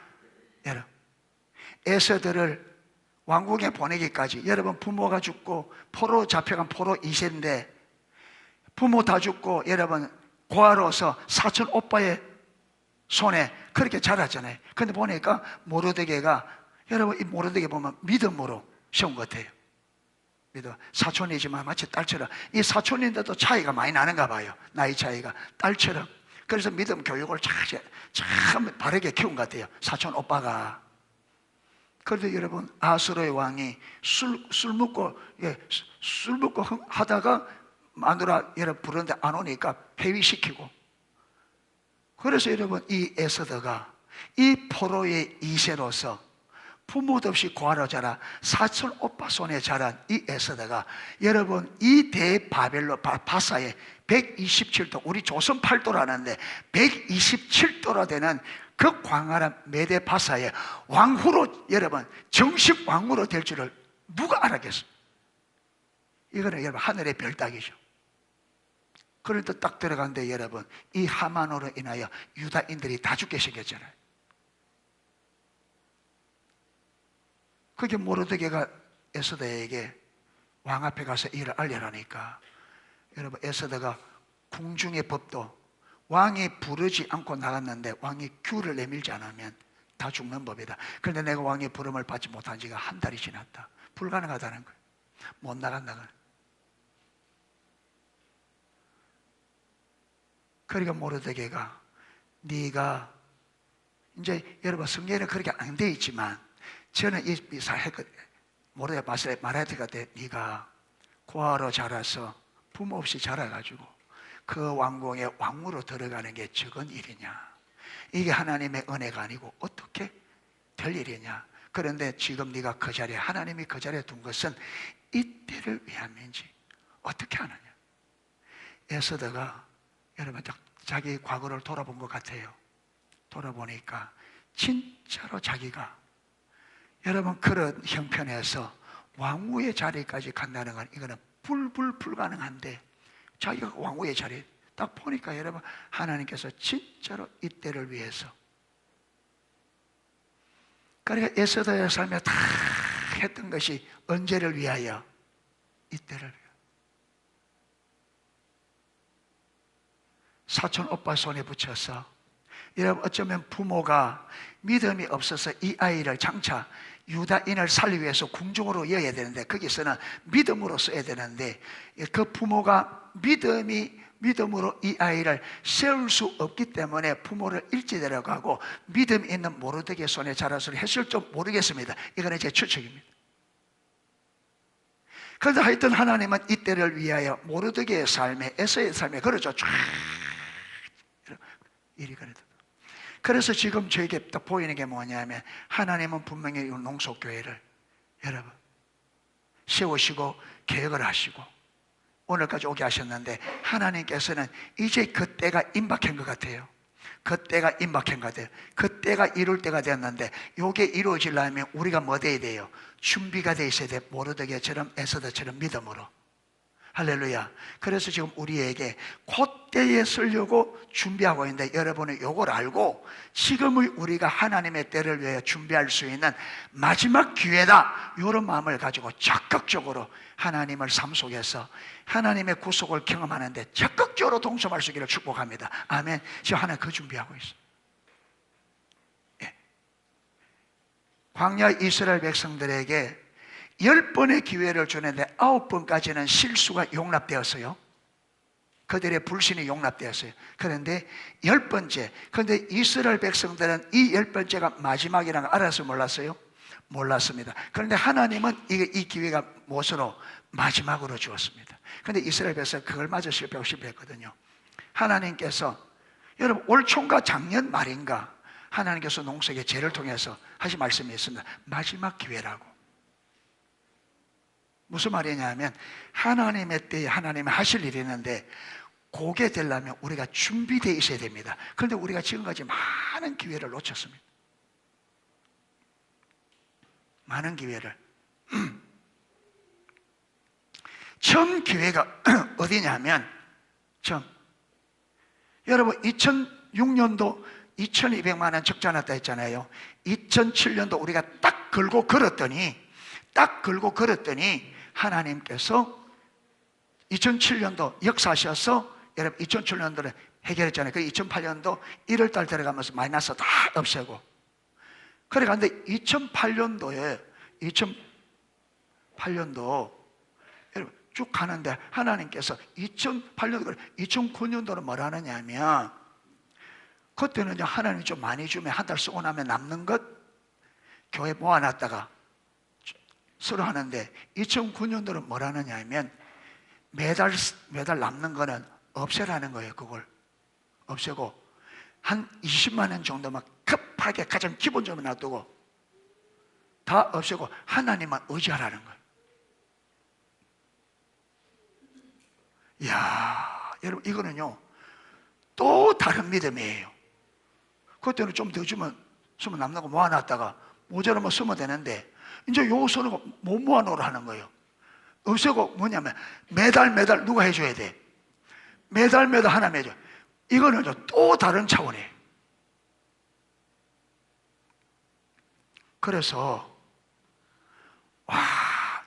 여러분 에서들을 왕궁에 보내기까지 여러분 부모가 죽고 포로 잡혀간 포로 2세인데 부모 다 죽고 여러분 고아로서 사촌 오빠의 손에 그렇게 자랐잖아요. 근데 보니까 모르드게가 여러분 이 모르드게 보면 믿음으로 세운 것 같아요. 믿음. 사촌이지만 마치 딸처럼. 이 사촌인데도 차이가 많이 나는가 봐요. 나이 차이가 딸처럼. 그래서 믿음 교육을 참 바르게 키운 것 같아요. 사촌 오빠가. 그런데 여러분 아수르의 왕이 술 먹고 하다가 마누라 여러분 부르는데 안 오니까 폐위시키고. 그래서 여러분 이 에서더가 이 포로의 2세로서 부모도 없이 고아로 자라 사촌 오빠 손에 자란 이 에서더가 여러분 이 대바벨론 바사에 127도 우리 조선 8도라는데 127도라 되는 그 광활한 메대 바사에 왕후로 여러분 정식 왕후로 될 줄을 누가 알았겠어요? 이거는 여러분 하늘의 별따기죠. 그런데 딱 들어간데 여러분 이 하만으로 인하여 유다인들이 다 죽게 생겼잖아요. 그게 모르드게가 에스더에게 왕 앞에 가서 일을 알려라니까 여러분 에스더가 궁중의 법도 왕이 부르지 않고 나갔는데 왕이 규를 내밀지 않으면 다 죽는 법이다. 그런데 내가 왕의 부름을 받지 못한 지가 한 달이 지났다. 불가능하다는 거예요. 못 나간다는 거예요. 그러니까 모르드게가 네가 이제 여러분 성경에는 그렇게 안 돼 있지만 저는 이 사했거든요. 모르드게 말하드가 돼. 네가 고아로 자라서 부모 없이 자라가지고 그 왕궁의 왕으로 들어가는 게 적은 일이냐? 이게 하나님의 은혜가 아니고 어떻게 될 일이냐? 그런데 지금 네가 그 자리에, 하나님이 그 자리에 둔 것은 이때를 위함인지 어떻게 하느냐? 에스더가 여러분 자기 과거를 돌아본 것 같아요. 돌아보니까 진짜로 자기가 여러분 그런 형편에서 왕후의 자리까지 간다는 건 이거는 불가능한데 자기가 왕후의 자리 딱 보니까 여러분 하나님께서 진짜로 이때를 위해서, 그러니까 에스더의 삶에 다 했던 것이 언제를 위하여? 이때를 위하여. 사촌 오빠 손에 붙여서, 여러분 어쩌면 부모가 믿음이 없어서 이 아이를 장차 유다인을 살리기 위해서 궁중으로 이어야 되는데 거기서는 믿음으로 써야 되는데 그 부모가 믿음으로 이 아이를 세울 수 없기 때문에 부모를 일찍 데려가고 믿음 있는 모르드게 손에 자라서를 했을 줄 모르겠습니다. 이거는 제 추측입니다. 그런데 하여튼 하나님은 이때를 위하여 모르드게의 삶에, 에서의 삶에 그러죠. 쫙 일이 그래도. 그래서 지금 저에게 딱 보이는 게 뭐냐면 하나님은 분명히 이 농속교회를 여러분 세우시고 계획을 하시고 오늘까지 오게 하셨는데 하나님께서는 이제 그 때가 임박한 것 같아요. 그 때가 임박한 것 같아요. 그 때가 이룰 때가 됐는데 이게 이루어지려면 우리가 뭐 돼야 돼요? 준비가 돼 있어야 돼. 모르드게처럼 에스더처럼 믿음으로. 할렐루야. 그래서 지금 우리에게 그때에 쓰려고 준비하고 있는데 여러분은 이걸 알고 지금의 우리가 하나님의 때를 위해 준비할 수 있는 마지막 기회다, 이런 마음을 가지고 적극적으로 하나님을 삶 속에서 하나님의 구속을 경험하는데 적극적으로 동참할 수 있기를 축복합니다. 아멘. 지금 하나님 그 준비하고 있어요. 예. 광야 이스라엘 백성들에게 10번의 기회를 주는데 9번까지는 실수가 용납되었어요. 그들의 불신이 용납되었어요. 그런데 10번째, 그런데 이스라엘 백성들은 이 10번째가 마지막이라는 걸 알아서 몰랐어요? 몰랐습니다. 그런데 하나님은 이 기회가 무엇으로? 마지막으로 주었습니다. 그런데 이스라엘 백성은 그걸 마저 실패했거든요. 하나님께서 여러분 올 총과 작년 말인가 하나님께서 농석의 죄를 통해서 하신 말씀이 있습니다. 마지막 기회라고. 무슨 말이냐면 하나님의 때에 하나님이 하실 일이 있는데 그게 되려면 우리가 준비되어 있어야 됩니다. 그런데 우리가 지금까지 많은 기회를 놓쳤습니다. 많은 기회를. 처음 기회가 어디냐면 처음 여러분 2006년도 2200만 원 적자 났다 했잖아요. 2007년도 우리가 딱 걸고 걸었더니 하나님께서 2007년도 역사하셔서 여러분 2007년도를 해결했잖아요. 그 2008년도 1월달 들어가면서 마이너스 다 없애고 그래 갔는데 2008년도 여러분 쭉 가는데 하나님께서 2008년도 2009년도는 뭘 하느냐면 그때는 하나님이 좀 많이 주면 한 달 쓰고 나면 남는 것 교회 모아놨다가 서로 하는데 2009년도는 뭘 하느냐 하면 매달 남는 거는 없애라는 거예요. 그걸 없애고 한 20만 원 정도만 급하게 가장 기본적으로 놔두고 다 없애고 하나님만 의지하라는 거예요. 이야, 여러분 이거는요 또 다른 믿음이에요. 그때는 좀 더 주면 남는 거 모아놨다가 모자라면 쓰면 되는데 이제 요 쓰는 거 못 모아놓으라 하는 거예요. 없애고 뭐냐면 매달 누가 해줘야 돼. 매달 하나 해줘. 이거는 또 다른 차원이에요. 그래서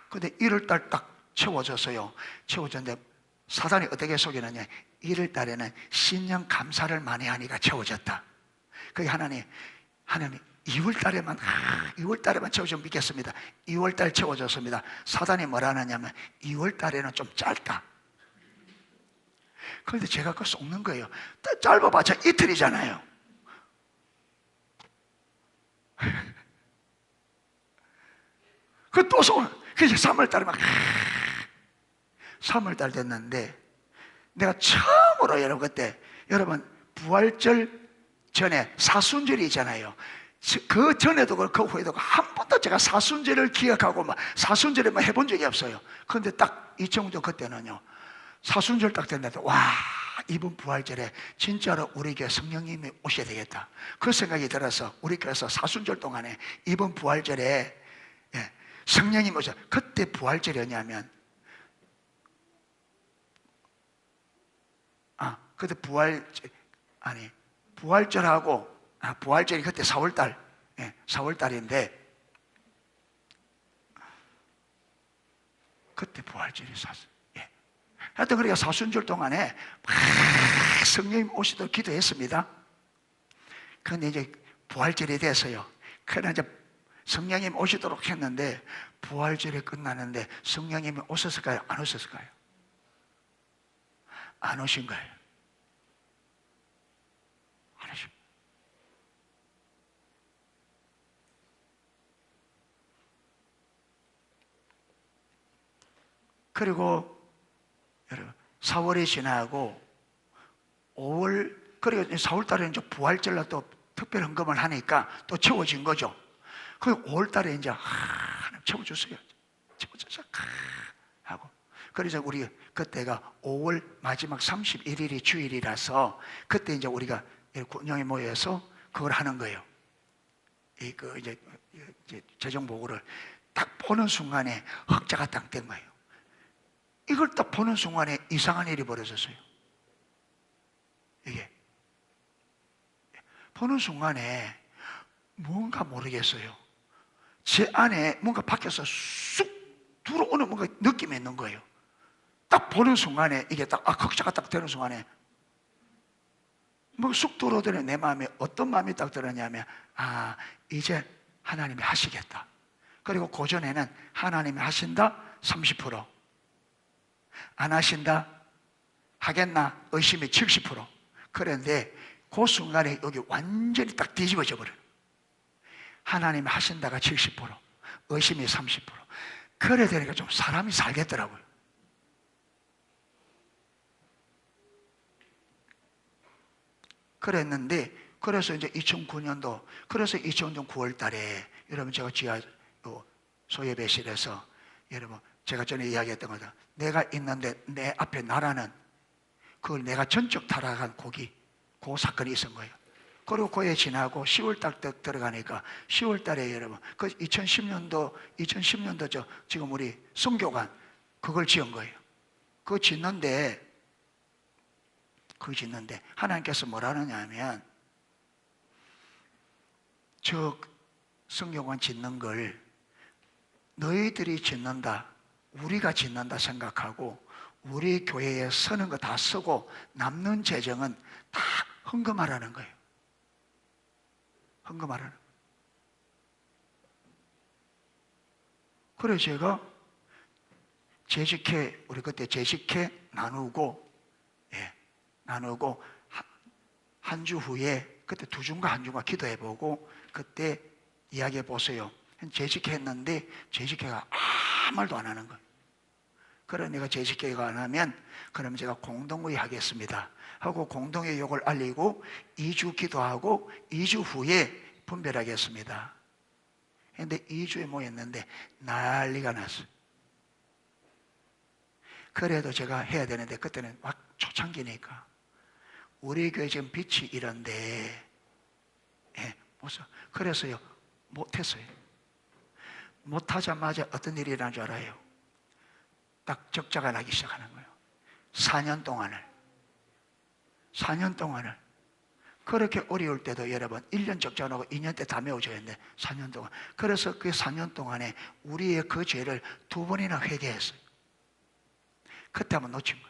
근데 1월달 딱 채워졌어요. 채워졌는데 사단이 어떻게 속이느냐, 1월달에는 신년 감사를 많이 하니까 채워졌다. 그게 하나님 2월 달에만 2월 달에만 채워주면 믿겠습니다. 2월 달 채워졌습니다. 사단이 뭐라 하냐면 2월 달에는 좀 짧다. 그런데 제가 그거 속는 거예요. 짧아봤자 이틀이잖아요. 그 또 속. 그래서 3월 달에 막 3월 달 됐는데 내가 처음으로 여러분 그때 여러분 부활절 전에 사순절이 있잖아요. 그 전에도 그렇고 그 후에도 한 번도 제가 사순절을 기억하고 막 사순절에 막 해본 적이 없어요. 그런데 딱 2000년 그때는요 사순절 딱 됐는데 와 이번 부활절에 진짜로 우리 교회 성령님이 오셔야 되겠다 그 생각이 들어서 우리 교회에서 사순절 동안에 이번 부활절에 성령님이 오셔. 그때 부활절이었냐면 그때 부활절하고 부활절이 그때 4월달 4월달인데 그때 부활절이 하여튼 그러니까 사순절 동안에 막 성령님 오시도록 기도했습니다. 그런데 이제 부활절이 돼서요. 그러나 이제 성령님 오시도록 했는데 부활절이 끝나는데 성령님이 오셨을까요? 안 오셨을까요? 안 오신 거예요. 안 오신. 그리고 여러분 4월이 지나고 5월 그리고 4월 달에 이제 부활절로 또 특별 헌금을 하니까 또 채워진 거죠. 그리고 5월 달에 이제 하나님 채워주세요. 채워주세요. 하고 그래서 우리 그때가 5월 마지막 31일이 주일이라서 그때 이제 우리가 군영에 모여서 그걸 하는 거예요. 이제 재정 보고를 딱 보는 순간에 흑자가 딱 된 거예요. 이걸 딱 보는 순간에 이상한 일이 벌어졌어요. 이게 보는 순간에 뭔가 모르겠어요. 제 안에 뭔가 밖에서 쑥 들어오는 뭔가 느낌이 있는 거예요. 딱 보는 순간에 이게 딱 흑자가 딱 되는 순간에 뭐 쑥 들어오더니 내 마음에 어떤 마음이 딱 들었냐면 이제 하나님이 하시겠다. 그리고 고전에는 하나님이 하신다 30%, 안 하신다 하겠나 의심이 70%. 그런데 그 순간에 여기 완전히 딱 뒤집어져 버려요. 하나님이 하신다가 70%, 의심이 30%. 그래 되니까 좀 사람이 살겠더라고요. 그랬는데 그래서 이제 2009년도 그래서 2009년 9월 달에 여러분 제가 지하 소예배실에서 여러분 제가 전에 이야기했던 거다. 내가 있는데 내 앞에 나라는 그걸 내가 전적 타락한 그 사건이 있은 거예요. 그리고 그해 지나고 10월달 들어가니까 10월달에 여러분 그 2010년도 지금 우리 성교관 그걸 지은 거예요. 그거 짓는데 하나님께서 뭐라 하느냐면 저 성교관 짓는 걸 너희들이 짓는다 우리가 짓는다 생각하고 우리 교회에 서는 거 다 쓰고 남는 재정은 다 헌금하라는 거예요. 헌금하라는 거예요. 그래 제가 재직회 우리 그때 재직회 나누고 한 주 후에 그때 2주인가 1주인가 기도해보고 그때 이야기해보세요. 재직했는데 재직회가 아무 말도 안 하는 거예요. 그래 내가 재직회가 안 하면 그럼 제가 공동회의 하겠습니다 하고 공동회의 요걸 알리고 2주 기도하고 2주 후에 분별하겠습니다. 그런데 2주에 모였는데 난리가 났어요. 그래도 제가 해야 되는데 그때는 막 초창기니까 우리 교회 지금 빛이 이런데 그래서요 못했어요. 못하자마자 어떤 일이 일어난 줄 알아요? 딱 적자가 나기 시작하는 거예요. 4년 동안을 그렇게 어려울 때도 여러분 1년 적자 나고 2년 때 다 메워져야 했는데 4년 동안 그래서 그 4년 동안에 우리의 그 죄를 2번이나 회개했어요. 그때 한번 놓친 거예요.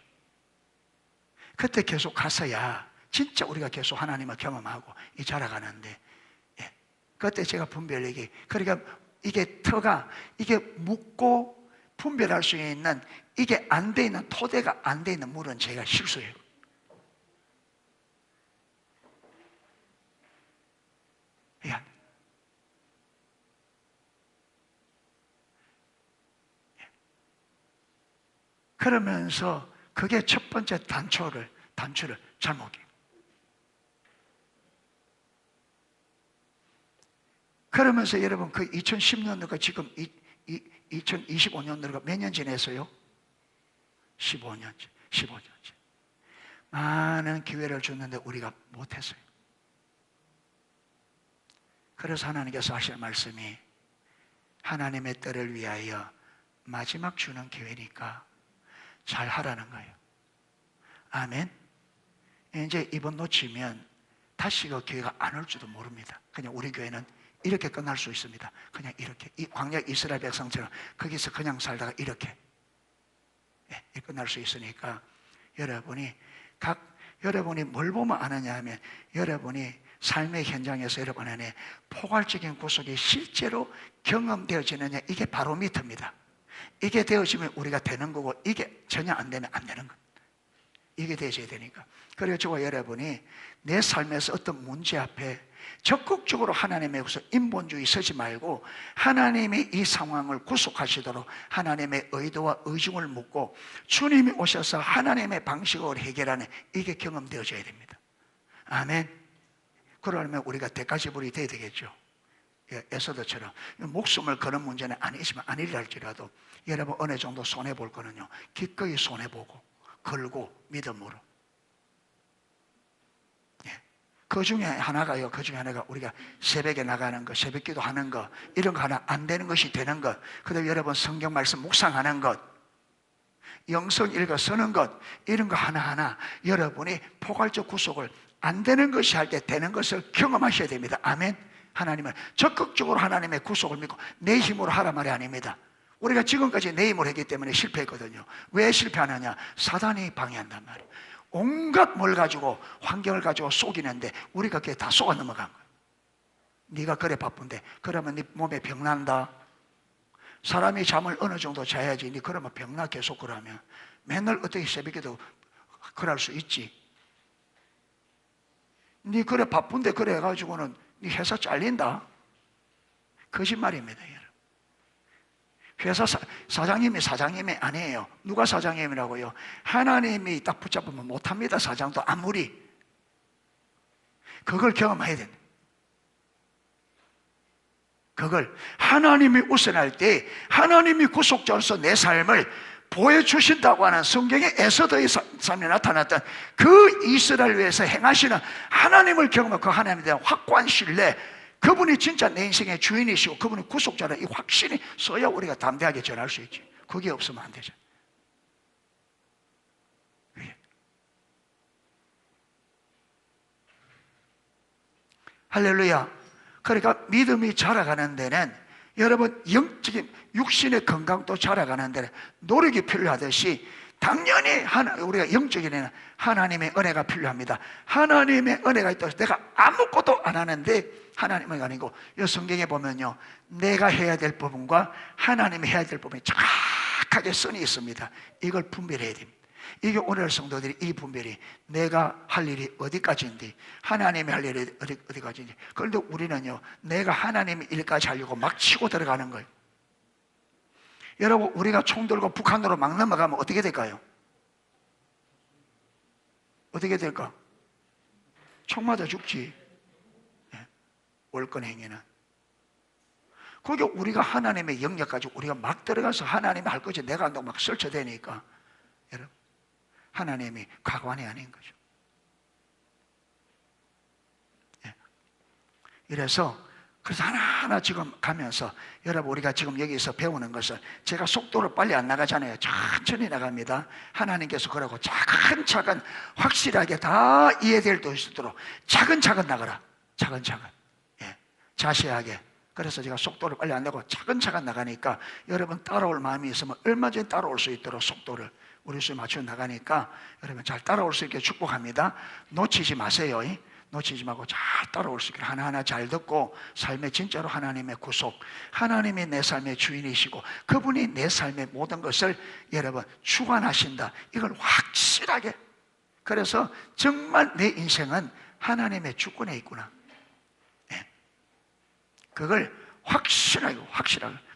그때 계속 갔어야 진짜 우리가 계속 하나님을 경험하고 자라가는데 그때 제가 분별력이, 그러니까 이게 터가, 이게 묻고 분별할 수 있는, 이게 안 돼 있는, 토대가 안 돼 있는 물은 제가 실수해요. 야. 그러면서 그게 첫 번째 단추를 잘못해요. 그러면서 여러분 그 2010년도가 지금 2025년도가 몇 년 지냈어요? 15년째. 많은 기회를 줬는데 우리가 못했어요. 그래서 하나님께서 하실 말씀이, 하나님의 뜻을 위하여 마지막 주는 기회니까 잘 하라는 거예요. 아멘. 이제 이번 놓치면 다시 그 기회가 안 올지도 모릅니다. 그냥 우리 교회는 이렇게 끝날 수 있습니다. 그냥 이렇게, 이 광야 이스라엘 백성처럼 거기서 그냥 살다가 이렇게 끝날 수 있으니까, 여러분이 뭘 보면 아느냐 하면, 여러분이 삶의 현장에서 여러분 안에 포괄적인 구속이 실제로 경험되어지느냐, 이게 바로 미터입니다. 이게 되어지면 우리가 되는 거고, 이게 전혀 안 되면 안 되는 것. 이게 되어져야 되니까. 그래서 저와 여러분이 내 삶에서 어떤 문제 앞에 적극적으로 하나님의 인본주의 서지 말고, 하나님이 이 상황을 구속하시도록 하나님의 의도와 의중을 묻고 주님이 오셔서 하나님의 방식으로 해결하는, 이게 경험되어져야 됩니다. 아멘. 그러려면 우리가 대가지불이 돼야 되겠죠. 에서더처럼 목숨을 거는 문제는 아니지만, 아니라 할지라도 여러분 어느 정도 손해볼 거는요, 기꺼이 손해보고 걸고 믿음으로. 그 중에 하나가요, 우리가 새벽에 나가는 것, 새벽 기도 하는 것, 이런 거 하나 안 되는 것이 되는 것, 그 다음에 여러분 성경 말씀 묵상하는 것, 영성 읽어 쓰는 것, 이런 거 하나하나 여러분이 포괄적 구속을 안 되는 것이 할 때 되는 것을 경험하셔야 됩니다. 아멘. 하나님은 적극적으로 하나님의 구속을 믿고 내 힘으로 하라 말이 아닙니다. 우리가 지금까지 내 힘으로 했기 때문에 실패했거든요. 왜 실패하느냐? 사단이 방해한단 말이에요. 온갖 뭘 가지고, 환경을 가지고 속이는데 우리가 그게 다 속아 넘어간 거예요. 네가 그래 바쁜데, 그러면 네 몸에 병 난다. 사람이 잠을 어느 정도 자야지. 네 그러면 병나 계속. 그러면 맨날 어떻게 새벽에도 그럴 수 있지. 네 그래 바쁜데 그래 해가지고는 네 회사 잘린다. 거짓말입니다, 여러분. 회사 사장님이 아니에요. 누가 사장님이라고요? 하나님이 딱 붙잡으면 못합니다. 사장도 아무리. 그걸 경험해야 된다. 그걸 하나님이 우선할 때 하나님이 구속자로서 내 삶을 보여주신다고 하는 성경의 에서더의 삶에 나타났던 그 이스라엘 위해서 행하시는 하나님을 경험하고, 그 하나님에 대한 확고한 신뢰, 그분이 진짜 내 인생의 주인이시고 그분이 구속자라, 이 확신이 써야 우리가 담대하게 전할 수 있지. 그게 없으면 안 되죠. 할렐루야. 그러니까 믿음이 자라가는 데는, 여러분 영적인 육신의 건강도 자라가는 데는 노력이 필요하듯이, 당연히 우리가 영적인 데는 하나님의 은혜가 필요합니다. 하나님의 은혜가 있다고 해서 내가 아무것도 안 하는데 하나님은 아니고, 이 성경에 보면요, 내가 해야 될 부분과 하나님이 해야 될 부분이 정확하게 선이 있습니다. 이걸 분별해야 됩니다. 이게 오늘 성도들이 이 분별이, 내가 할 일이 어디까지인지, 하나님이 할 일이 어디까지인지. 그런데 우리는요, 내가 하나님의 일까지 하려고 막 치고 들어가는 거예요. 여러분, 우리가 총 들고 북한으로 막 넘어가면 어떻게 될까요? 어떻게 될까? 총 맞아 죽지. 월권 행위는. 그게 우리가 하나님의 영역 가지고 우리가 막 들어가서 하나님이 할 거지 내가 한다고 막 설쳐대니까, 여러분, 하나님이 가관이 아닌 거죠. 그래서 하나하나 지금 가면서, 여러분 우리가 지금 여기서 배우는 것은, 제가 속도를 빨리 안 나가잖아요. 천천히 나갑니다. 하나님께서 그러고 차근차근 확실하게 다 이해될 수 있도록 차근차근 나가라. 차근차근, 자세하게. 그래서 제가 속도를 빨리 안 내고 차근차근 나가니까, 여러분 따라올 마음이 있으면 얼마든지 따라올 수 있도록 속도를 우리 수에 맞춰 나가니까, 여러분 잘 따라올 수 있게 축복합니다. 놓치지 마세요. 놓치지 말고 잘 따라올 수 있기를 하나하나 잘 듣고 삶에 진짜로 하나님의 구속, 하나님이 내 삶의 주인이시고 그분이 내 삶의 모든 것을 여러분 주관하신다, 이걸 확실하게, 그래서 정말 내 인생은 하나님의 주권에 있구나, 그걸 확실하게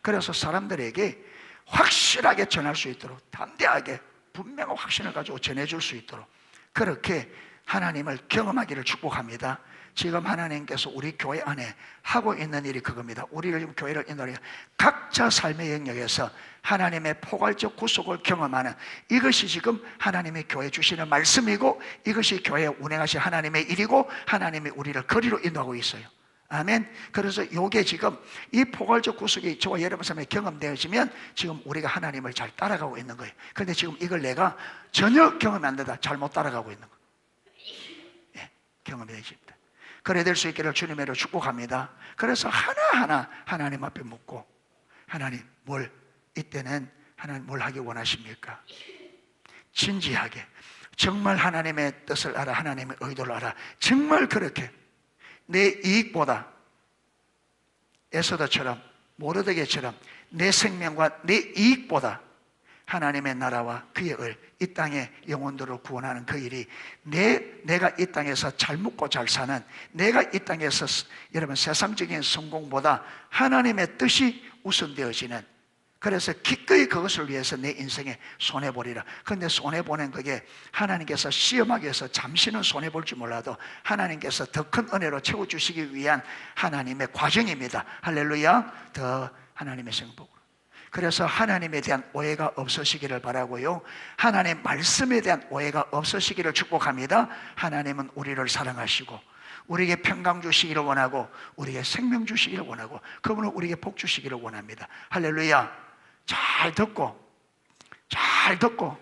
그래서 사람들에게 확실하게 전할 수 있도록, 담대하게 분명한 확신을 가지고 전해줄 수 있도록 그렇게 하나님을 경험하기를 축복합니다. 지금 하나님께서 우리 교회 안에 하고 있는 일이 그겁니다. 우리를 지금 교회를 인도하여 각자 삶의 영역에서 하나님의 포괄적 구속을 경험하는, 이것이 지금 하나님의 교회 주시는 말씀이고 이것이 교회 운행하신 하나님의 일이고 하나님이 우리를 거리로 인도하고 있어요. 아멘. 그래서 이게 지금 이 포괄적 구속이 저와 여러분 삶에 경험되어지면 지금 우리가 하나님을 잘 따라가고 있는 거예요. 그런데 지금 이걸 내가 전혀 경험이 안 되다 잘못 따라가고 있는 거예요. 경험이 되십니다. 그래 될 수 있기를 주님의 이름으로 축복합니다. 그래서 하나하나 하나님 앞에 묻고, 하나님 이때는 하나님 뭘 하기 원하십니까? 진지하게 정말 하나님의 뜻을 알아, 하나님의 의도를 알아, 정말 그렇게 내 이익보다 에스더처럼 모르드게처럼 내 생명과 내 이익보다 하나님의 나라와 그의 을, 이 땅의 영혼들을 구원하는 그 일이 내가 이 땅에서 잘 먹고 잘 사는, 내가 이 땅에서 여러분 세상적인 성공보다 하나님의 뜻이 우선되어지는, 그래서 기꺼이 그것을 위해서 내 인생에 손해보리라. 그런데 손해보는 그게 하나님께서 시험하기 위해서 잠시는 손해볼지 몰라도 하나님께서 더 큰 은혜로 채워주시기 위한 하나님의 과정입니다. 할렐루야. 더 하나님의 성복으로. 그래서 하나님에 대한 오해가 없으시기를 바라고요, 하나님의 말씀에 대한 오해가 없으시기를 축복합니다. 하나님은 우리를 사랑하시고 우리에게 평강 주시기를 원하고 우리에게 생명 주시기를 원하고 그분은 우리에게 복 주시기를 원합니다. 할렐루야. 잘 듣고 잘 듣고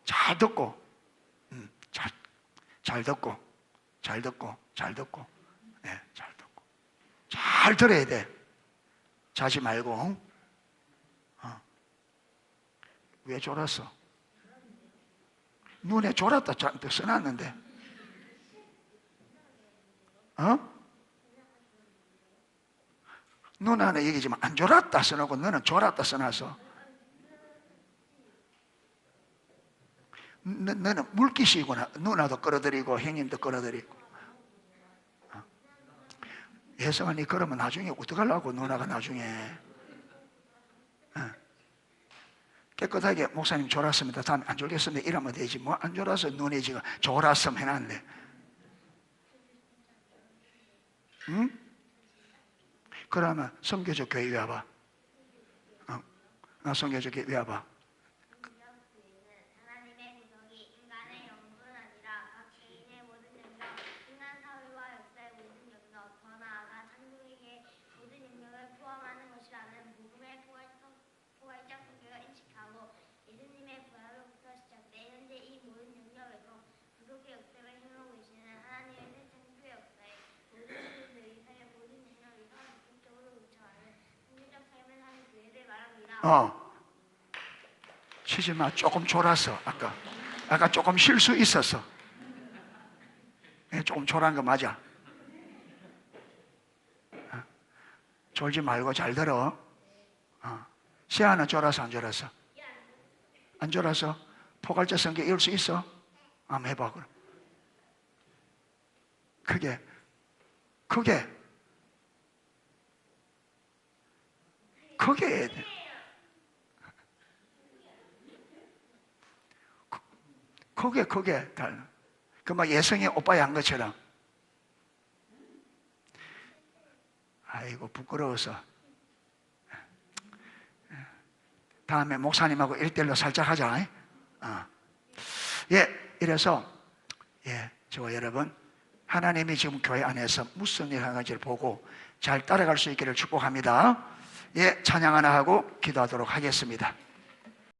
잘 듣고 잘 듣고 잘 듣고 잘 듣고 잘 듣고 잘 들어야 돼. 자지 말고. 왜 졸았어? 눈에 졸았다 잔뜩 써놨는데. 눈 안에 얘기지만 안 졸았다 써놓고 너는 졸았다 써놨어. 너는 물기시구나. 누나도 끌어들이고 형님도 끌어들이고. 예성아니 그러면 나중에 어떡하려고, 누나가 나중에. 깨끗하게 목사님 졸았습니다, 다음에 안 졸겠습니다 이러면 되지. 뭐 안 졸아서 눈이 지금 졸았음 해놨네. 응? 그러면 성교적 교회 왜 와봐? 성교적 교회 왜 와봐? 치지 마. 조금 졸았어. 아까 조금 쉴 수 있었어. 조금 졸한 거 맞아. 졸지 말고 잘 들어. 시아는 졸았어 안 졸았어? 안 졸았어? 포괄적 성경 읽을 수 있어? 한번 해봐. 그럼 그게 해야 돼. 그게 막 예성이 오빠야 한 것처럼. 아이고 부끄러워서. 다음에 목사님하고 1:1로 살짝 하자. 이래서 저와 여러분, 하나님이 지금 교회 안에서 무슨 일 하는지를 보고 잘 따라갈 수 있기를 축복합니다. 찬양 하나 하고 기도하도록 하겠습니다.